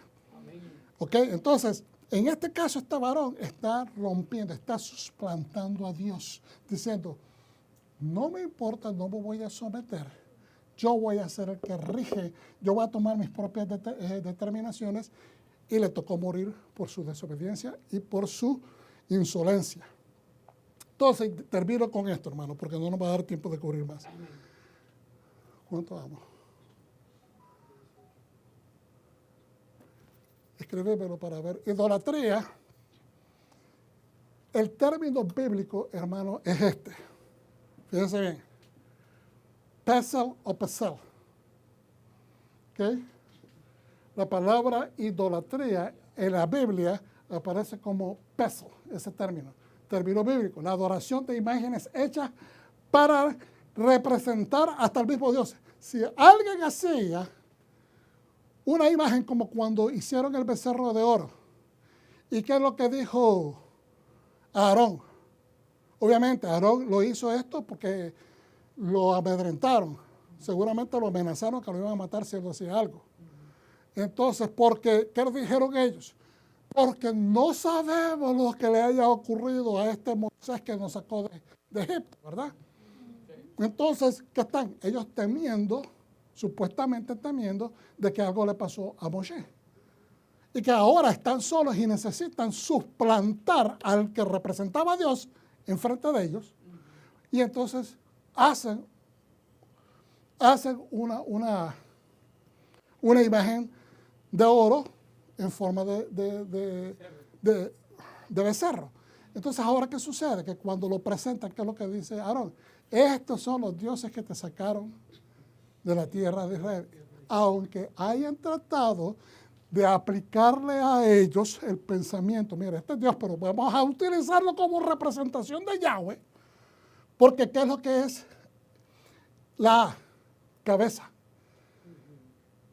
¿Ok? Entonces, en este caso, este varón está rompiendo, está suplantando a Dios, diciendo, no me importa, no me voy a someter. Yo voy a ser el que rige, yo voy a tomar mis propias determinaciones, y le tocó morir por su desobediencia y por su insolencia. Entonces, termino con esto, hermano, porque no nos va a dar tiempo de cubrir más. ¿Cuánto vamos? Escríbemelo para ver. Idolatría, el término bíblico, hermano, es este. Fíjense bien. Pesel o pesel. ¿Ok? La palabra idolatría en la Biblia aparece como pesel, ese término bíblico. La adoración de imágenes hechas para representar hasta el mismo Dios. Si alguien hacía una imagen como cuando hicieron el becerro de oro, ¿y qué es lo que dijo Aarón? Obviamente, Aarón lo hizo esto porque lo amedrentaron. Seguramente lo amenazaron que lo iban a matar si él hacía algo. Entonces, ¿qué dijeron ellos? Porque no sabemos lo que le haya ocurrido a este Moisés que nos sacó de Egipto, ¿verdad? Entonces, ¿qué están? Ellos temiendo, supuestamente temiendo, de que algo le pasó a Moisés. Y que ahora están solos y necesitan suplantar al que representaba a Dios enfrente de ellos. Y entonces hacen una imagen de oro en forma de becerro. Entonces, ¿ahora qué sucede? Que cuando lo presentan, ¿qué es lo que dice Aarón? Estos son los dioses que te sacaron de la tierra de Israel. Aunque hayan tratado de aplicarle a ellos el pensamiento, mira, este es Dios, pero vamos a utilizarlo como representación de Yahweh, porque ¿qué es lo que es la cabeza?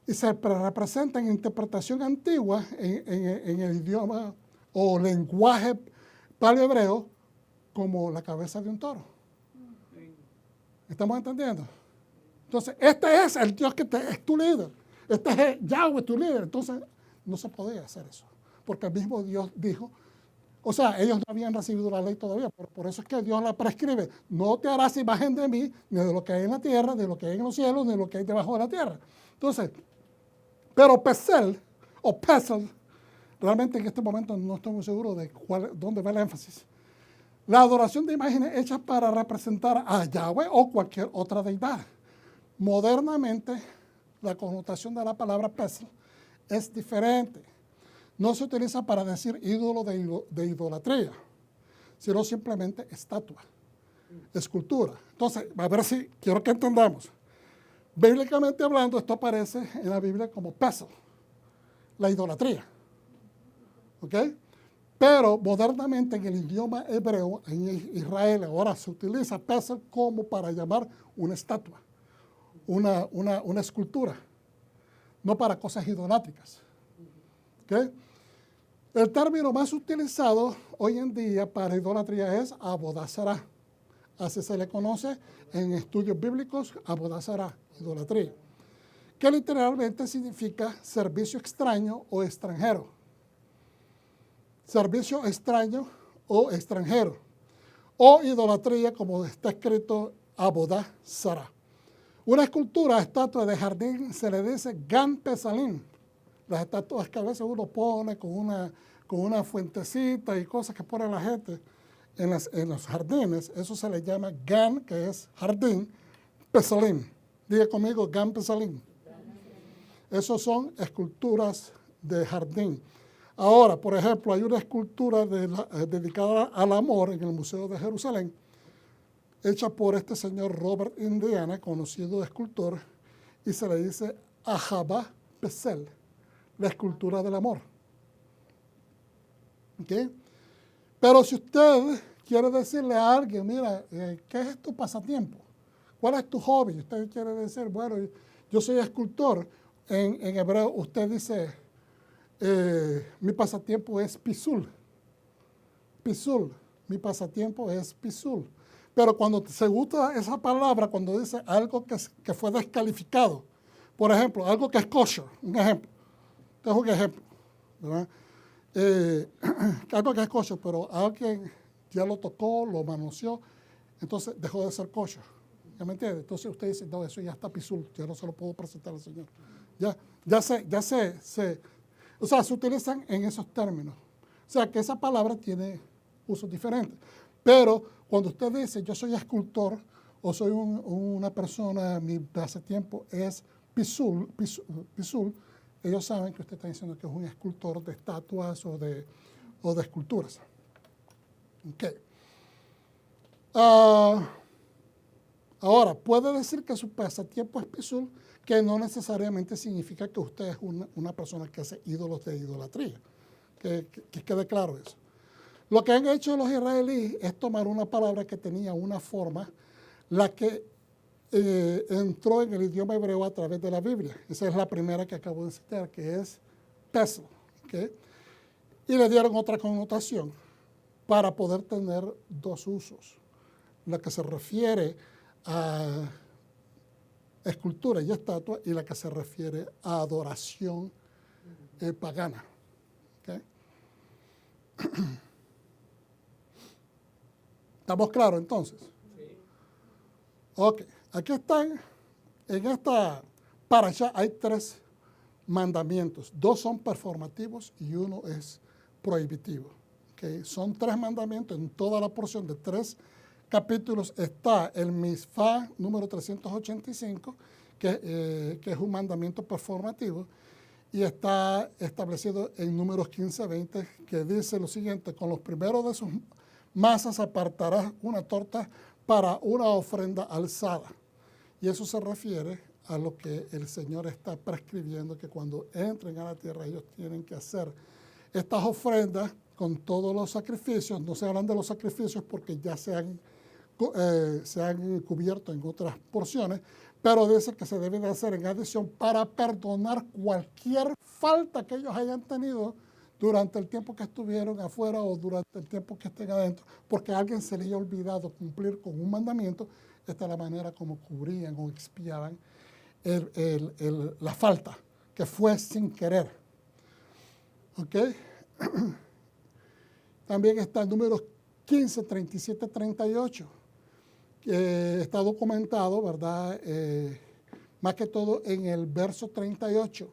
Y se representa en interpretación antigua, en el idioma o lenguaje paleohebreo, como la cabeza de un toro. ¿Estamos entendiendo? Entonces, este es el Dios que es tu líder. Este es Yahweh, tu líder. Entonces, no se podía hacer eso. Porque el mismo Dios dijo, o sea, ellos no habían recibido la ley todavía. Por eso es que Dios la prescribe. No te harás imagen de mí, ni de lo que hay en la tierra, ni de lo que hay en los cielos, ni de lo que hay debajo de la tierra. Entonces, pero Pesel, o Pesel, realmente en este momento no estoy muy seguro de dónde va el énfasis. La adoración de imágenes hechas para representar a Yahweh o cualquier otra deidad. Modernamente, la connotación de la palabra Pesel es diferente. No se utiliza para decir ídolo de idolatría, sino simplemente estatua, escultura. Entonces, a ver si quiero que entendamos. Bíblicamente hablando, esto aparece en la Biblia como Pesel, la idolatría. ¿Ok? Pero modernamente en el idioma hebreo, en Israel, ahora se utiliza Pesel como para llamar una estatua, una escultura, no para cosas idolátricas. ¿Ok? El término más utilizado hoy en día para idolatría es Avodah Zarah. Así se le conoce en estudios bíblicos, Avodah Zarah, idolatría, que literalmente significa servicio extraño o extranjero. Servicio extraño o extranjero. O idolatría, como está escrito Avodah Zarah. Una escultura, estatua de jardín, se le dice Gan Pesalim. Las estatuas que a veces uno pone con una fuentecita y cosas que pone la gente en los jardines, eso se le llama Gan, que es jardín, Pesalim. Diga conmigo, Gan Pesalim. Esos son esculturas de jardín. Ahora, por ejemplo, hay una escultura dedicada al amor en el Museo de Jerusalén, hecha por este señor Robert Indiana, conocido escultor, y se le dice Ahava Pesel, la escultura del amor. ¿Okay? Pero si usted quiere decirle a alguien, mira, ¿qué es tu pasatiempo? ¿Cuál es tu hobby? Usted quiere decir, bueno, yo soy escultor. En hebreo usted dice, mi pasatiempo es pisul. Pisul, mi pasatiempo es pisul. Pero cuando se usa esa palabra, cuando dice algo que fue descalificado, por ejemplo, algo que es kosher, un ejemplo. Este es un ejemplo, ¿verdad? Algo que es kosher, pero alguien ya lo tocó, lo manoseó, entonces dejó de ser kosher. ¿Ya me entiende? Entonces usted dice, no, eso ya está pisul, ya no se lo puedo presentar al Señor. O sea, se utilizan en esos términos. O sea, que esa palabra tiene usos diferentes. Pero cuando usted dice, yo soy escultor, o soy una persona, mi pasatiempo es pisul, ellos saben que usted está diciendo que es un escultor de estatuas o de esculturas. Okay. Ahora, puede decir que su pasatiempo es pisul, que no necesariamente significa que usted es una persona que hace ídolos de idolatría. Que quede claro eso. Lo que han hecho los israelíes es tomar una palabra que tenía una forma, la que entró en el idioma hebreo a través de la Biblia. Esa es la primera que acabo de citar, que es Pesel. ¿Okay? Y le dieron otra connotación para poder tener dos usos. La que se refiere a escultura y estatua y la que se refiere a adoración pagana. ¿Okay? ¿Estamos claros entonces? Sí. Ok. Aquí están, en esta parasha hay 3 mandamientos. 2 son performativos y 1 es prohibitivo. ¿Okay? Son 3 mandamientos. En toda la porción de 3 capítulos está el Mitzvah número 385, que es un mandamiento performativo, y está establecido en Números 15:20, que dice lo siguiente: con los primeros de sus masas apartarás una torta para una ofrenda alzada. Y eso se refiere a lo que el Señor está prescribiendo, que cuando entren a la tierra ellos tienen que hacer estas ofrendas con todos los sacrificios. No se hablan de los sacrificios porque ya se han cubierto en otras porciones, pero dice que se debe de hacer en adición para perdonar cualquier falta que ellos hayan tenido durante el tiempo que estuvieron afuera o durante el tiempo que estén adentro, porque a alguien se le haya olvidado cumplir con un mandamiento. Esta es la manera como cubrían o expiaban la falta, que fue sin querer. ¿Ok? También está el número 15, 37, 38. Está documentado, ¿verdad? Más que todo en el verso 38.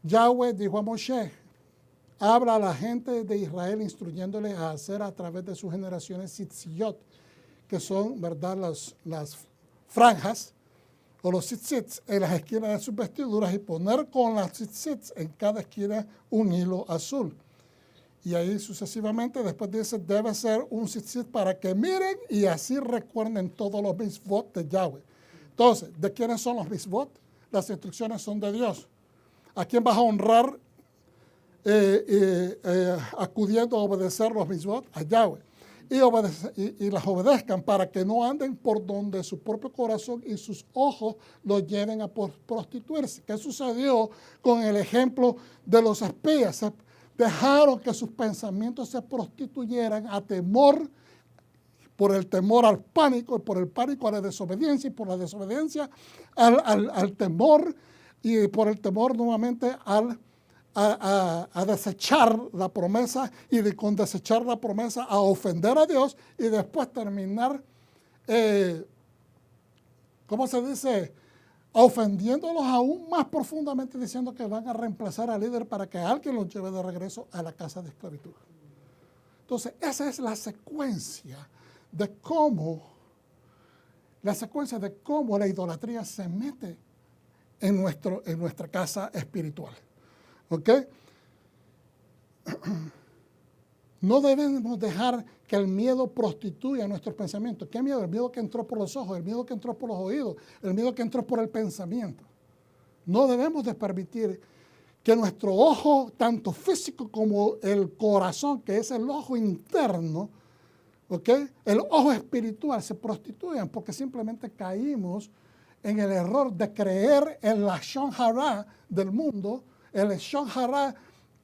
Yahweh dijo a Moshe: habla a la gente de Israel instruyéndoles a hacer a través de sus generaciones tzitziyot, que son, ¿verdad?, las franjas o los tzitzits en las esquinas de sus vestiduras, y poner con las tzitzits en cada esquina un hilo azul. Y ahí sucesivamente, después dice, debe ser un tzitzit para que miren y así recuerden todos los mitzvot de Yahweh. Entonces, ¿de quiénes son los mitzvot? Las instrucciones son de Dios. ¿A quién vas a honrar acudiendo a obedecer los mitzvot? A Yahweh. Y las obedezcan para que no anden por donde su propio corazón y sus ojos los lleven a prostituirse. ¿Qué sucedió con el ejemplo de los espías? Dejaron que sus pensamientos se prostituyeran a temor, por el temor al pánico, y por el pánico a la desobediencia, y por la desobediencia al temor, y por el temor nuevamente a desechar la promesa, y con desechar la promesa a ofender a Dios, y después terminar, ¿cómo se dice?, ofendiéndolos aún más profundamente, diciendo que van a reemplazar al líder para que alguien los lleve de regreso a la casa de esclavitud. Entonces, esa es la secuencia de cómo la idolatría se mete en nuestra casa espiritual. ¿Ok? No debemos dejar que el miedo prostituya nuestros pensamientos. ¿Qué miedo? El miedo que entró por los ojos, el miedo que entró por los oídos, el miedo que entró por el pensamiento. No debemos de permitir que nuestro ojo, tanto físico como el corazón, que es el ojo interno, ¿ok?, el ojo espiritual, se prostituyan, porque simplemente caímos en el error de creer en la Lashon Hara del mundo, el Lashon Hara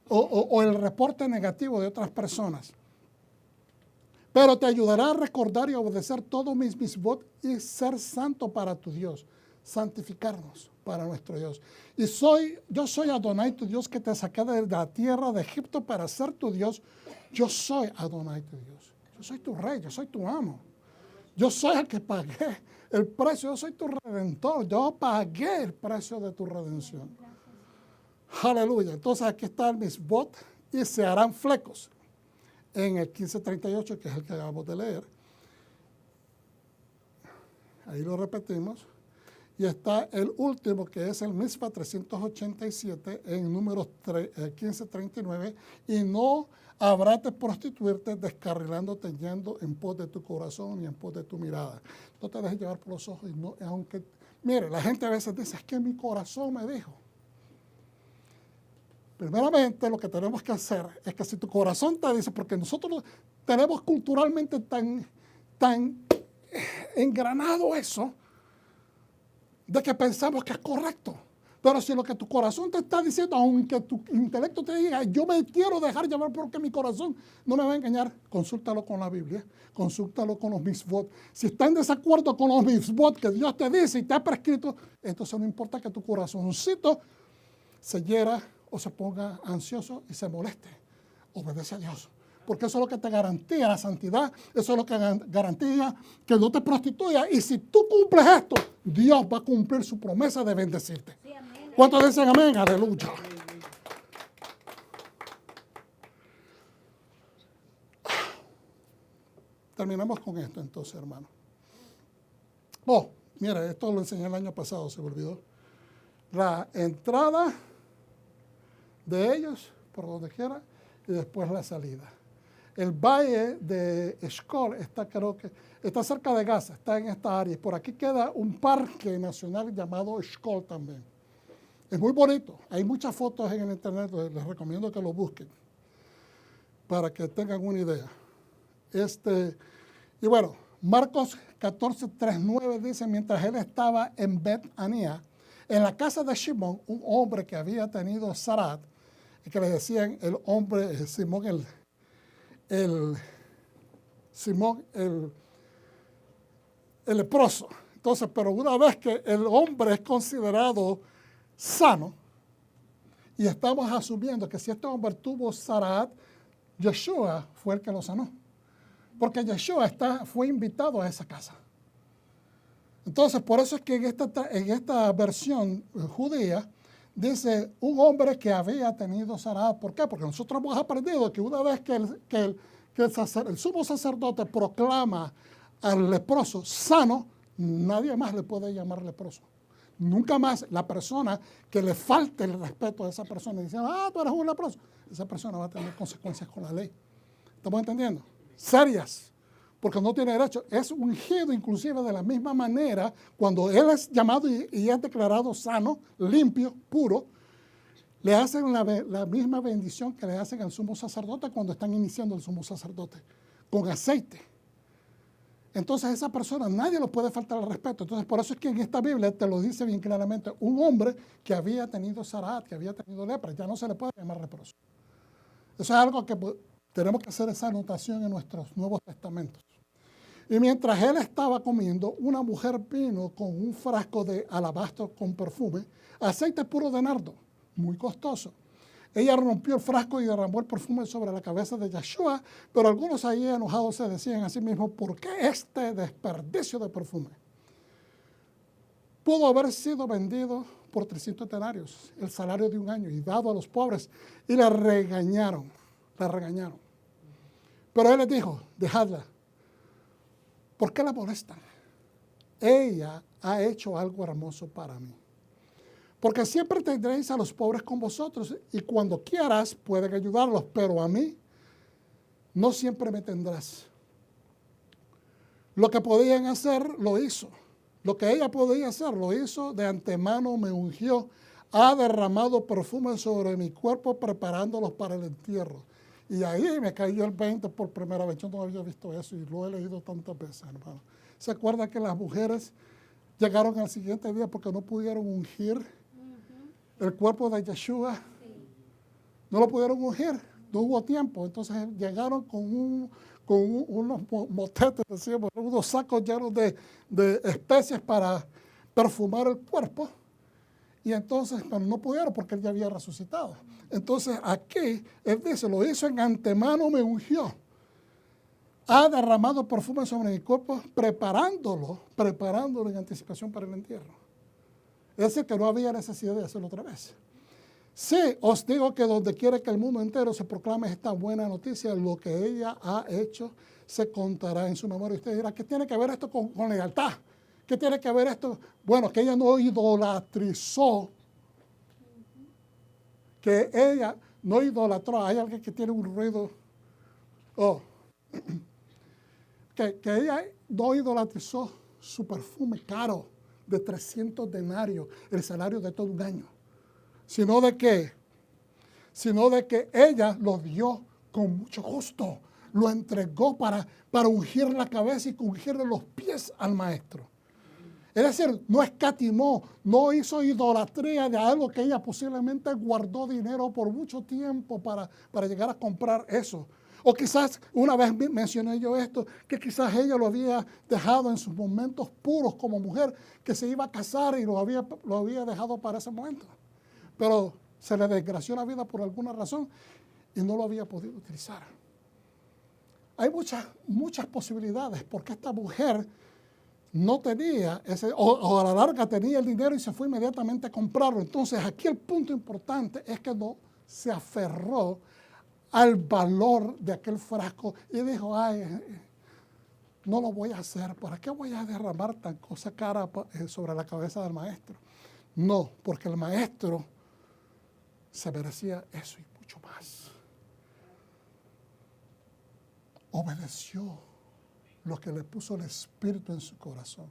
o el reporte negativo de otras personas. Pero te ayudará a recordar y obedecer todos mis mitzvot y ser santo para tu Dios, santificarnos para nuestro Dios. Y yo soy Adonai, tu Dios, que te saqué de la tierra de Egipto para ser tu Dios. Yo soy Adonai, tu Dios. Yo soy tu rey, yo soy tu amo. Yo soy el que pagué el precio, yo soy tu redentor. Yo pagué el precio de tu redención. Aleluya. Entonces aquí está el mitzvot, y se harán flecos en el 15:38, que es el que acabamos de leer. Ahí lo repetimos. Y está el último, que es el Mitzvah 387, en números 15:39. Y no habrá de prostituirte descarrilándote yendo en pos de tu corazón y en pos de tu mirada. No te dejes llevar por los ojos. Y no, aunque, mire, la gente a veces dice, es que mi corazón me dijo. Primeramente, lo que tenemos que hacer es que si tu corazón te dice, porque nosotros tenemos culturalmente tan engranado eso, de que pensamos que es correcto. Pero si lo que tu corazón te está diciendo, aunque tu intelecto te diga, yo me quiero dejar llevar porque mi corazón no me va a engañar, consúltalo con la Biblia, consúltalo con los mitzvot. Si está en desacuerdo con los mitzvot que Dios te dice y te ha prescrito, entonces no importa que tu corazoncito se hiera o se ponga ansioso y se moleste. Obedece a Dios. Porque eso es lo que te garantía la santidad, eso es lo que garantía que no te prostituyas. Y si tú cumples esto, Dios va a cumplir su promesa de bendecirte. Sí, ¿cuántos dicen amén? Aleluya. Terminamos con esto entonces, hermano. Oh, mira, esto lo enseñé el año pasado, se me olvidó. La entrada de ellos, por donde quiera, y después la salida. El valle de Eshcol está cerca de Gaza, está en esta área. Por aquí queda un parque nacional llamado Eshcol también. Es muy bonito. Hay muchas fotos en el internet, les recomiendo que lo busquen para que tengan una idea. Y bueno, Marcos 14:3-9 dice, mientras él estaba en Bet-Anía, en la casa de Simón, un hombre que había tenido Sarat, y que le decían el hombre, Simón el leproso. Entonces, pero una vez que el hombre es considerado sano, y estamos asumiendo que si este hombre tuvo Sarat, Yeshua fue el que lo sanó. Porque Yeshua fue invitado a esa casa. Entonces, por eso es que en esta versión judía dice un hombre que había tenido Sarat. ¿Por qué? Porque nosotros hemos aprendido que una vez que el sumo sacerdote proclama al leproso sano, nadie más le puede llamar leproso. Nunca más la persona que le falte el respeto a esa persona y dice, tú eres un leproso, esa persona va a tener consecuencias con la ley. ¿Estamos entendiendo? Serias, porque no tiene derecho. Es ungido inclusive de la misma manera cuando él es llamado y es declarado sano, limpio, puro, le hacen la misma bendición que le hacen al sumo sacerdote cuando están iniciando el sumo sacerdote, con aceite. Entonces esa persona nadie lo puede faltar al respeto. Entonces por eso es que en esta Biblia te lo dice bien claramente, un hombre que había tenido Sarat, que había tenido lepra, ya no se le puede llamar leproso. Eso es algo que tenemos que hacer esa anotación en nuestros Nuevos Testamentos. Y mientras él estaba comiendo, una mujer vino con un frasco de alabastro con perfume, aceite puro de nardo, muy costoso. Ella rompió el frasco y derramó el perfume sobre la cabeza de Yeshua, pero algunos ahí enojados se decían a sí mismos, ¿por qué este desperdicio de perfume? Pudo haber sido vendido por 300 denarios, el salario de un año, y dado a los pobres. Y la regañaron. Pero él les dijo, dejadla. ¿Por qué la molestan? Ella ha hecho algo hermoso para mí. Porque siempre tendréis a los pobres con vosotros y cuando quieras pueden ayudarlos, pero a mí no siempre me tendrás. Lo que podían hacer, lo hizo. Lo que ella podía hacer, lo hizo. De antemano me ungió. Ha derramado perfume sobre mi cuerpo preparándolos para el entierro. Y ahí me cayó el 20 por primera vez. Yo no había visto eso y lo he leído tantas veces, hermano. ¿Se acuerda que las mujeres llegaron al siguiente día porque no pudieron ungir el cuerpo de Yeshua? Sí. No lo pudieron ungir, no hubo tiempo. Entonces llegaron con unos motetes, decíamos, unos sacos llenos de especies para perfumar el cuerpo. Y entonces, pero no pudieron porque él ya había resucitado. Entonces aquí, él dice, lo hizo en antemano, me ungió. Ha derramado perfume sobre mi cuerpo, preparándolo en anticipación para el entierro. Es decir, que no había necesidad de hacerlo otra vez. Sí, os digo que donde quiera que el mundo entero se proclame esta buena noticia, lo que ella ha hecho se contará en su memoria. Usted dirá, ¿qué tiene que ver esto con lealtad? ¿Qué tiene que ver esto? Bueno, que ella no idolatrizó, que ella no idolatró. Hay alguien que tiene un ruido. Que ella no idolatrizó su perfume caro de 300 denarios, el salario de todo un año. Sino de que ella lo dio con mucho gusto. Lo entregó para ungir la cabeza y ungirle los pies al maestro. Es decir, no escatimó, no hizo idolatría de algo que ella posiblemente guardó dinero por mucho tiempo para llegar a comprar eso. O quizás, una vez mencioné yo esto, que quizás ella lo había dejado en sus momentos puros como mujer, que se iba a casar y lo había dejado para ese momento. Pero se le desgració la vida por alguna razón y no lo había podido utilizar. Hay muchas posibilidades, porque esta mujer no tenía o a la larga tenía el dinero y se fue inmediatamente a comprarlo. Entonces aquí el punto importante es que no se aferró al valor de aquel frasco y dijo, no lo voy a hacer, ¿para qué voy a derramar tan cosa cara sobre la cabeza del maestro? No, porque el maestro se merecía eso y mucho más. Obedeció lo que le puso el Espíritu en su corazón.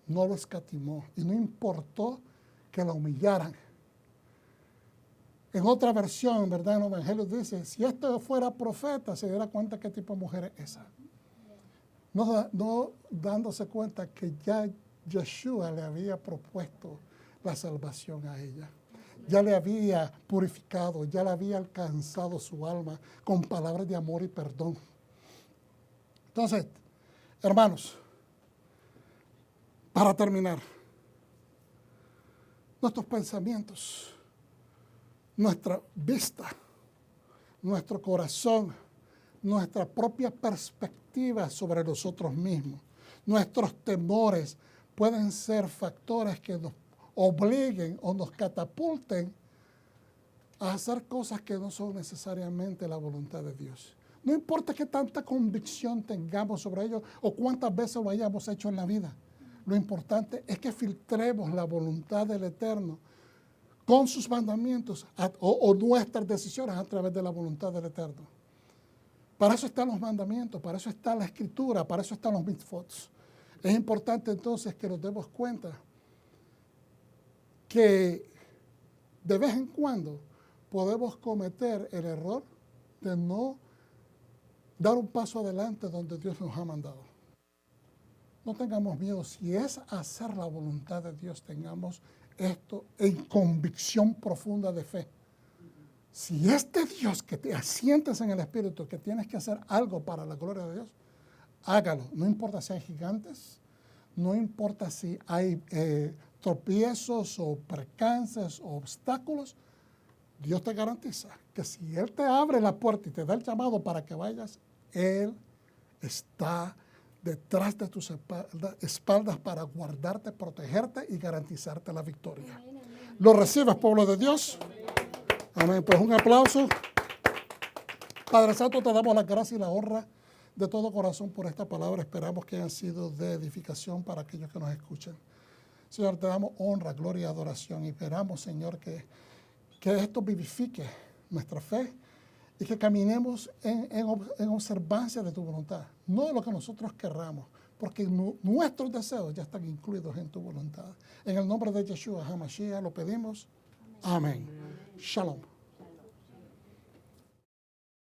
No lo escatimó y no importó que la humillaran. En otra versión, ¿verdad? En el Evangelio dice, si este fuera profeta, se diera cuenta qué tipo de mujer es esa. No dándose cuenta que ya Yeshua le había propuesto la salvación a ella. Ya le había purificado, ya le había alcanzado su alma con palabras de amor y perdón. Entonces, hermanos, para terminar, nuestros pensamientos, nuestra vista, nuestro corazón, nuestra propia perspectiva sobre nosotros mismos, nuestros temores pueden ser factores que nos obliguen o nos catapulten a hacer cosas que no son necesariamente la voluntad de Dios. No importa qué tanta convicción tengamos sobre ello o cuántas veces lo hayamos hecho en la vida. Lo importante es que filtremos la voluntad del Eterno con sus mandamientos o nuestras decisiones a través de la voluntad del Eterno. Para eso están los mandamientos, para eso está la Escritura, para eso están los mitzvot. Es importante entonces que nos demos cuenta que de vez en cuando podemos cometer el error de no dar un paso adelante donde Dios nos ha mandado. No tengamos miedo. Si es hacer la voluntad de Dios, tengamos esto en convicción profunda de fe. Si es de Dios que te asientes en el Espíritu, que tienes que hacer algo para la gloria de Dios, hágalo. No importa si hay gigantes, no importa si hay tropiezos o percances o obstáculos, Dios te garantiza que si Él te abre la puerta y te da el llamado para que vayas, Él está detrás de tus espaldas para guardarte, protegerte y garantizarte la victoria. ¿Lo recibes, pueblo de Dios? Amén. Pues un aplauso. Padre Santo, te damos la gracia y la honra de todo corazón por esta palabra. Esperamos que hayan sido de edificación para aquellos que nos escuchan. Señor, te damos honra, gloria y adoración. Y esperamos, Señor, que esto vivifique nuestra fe y que caminemos en observancia de tu voluntad. No de lo que nosotros querramos, porque nuestros deseos ya están incluidos en tu voluntad. En el nombre de Yeshua HaMashiach lo pedimos. Amén. Shalom.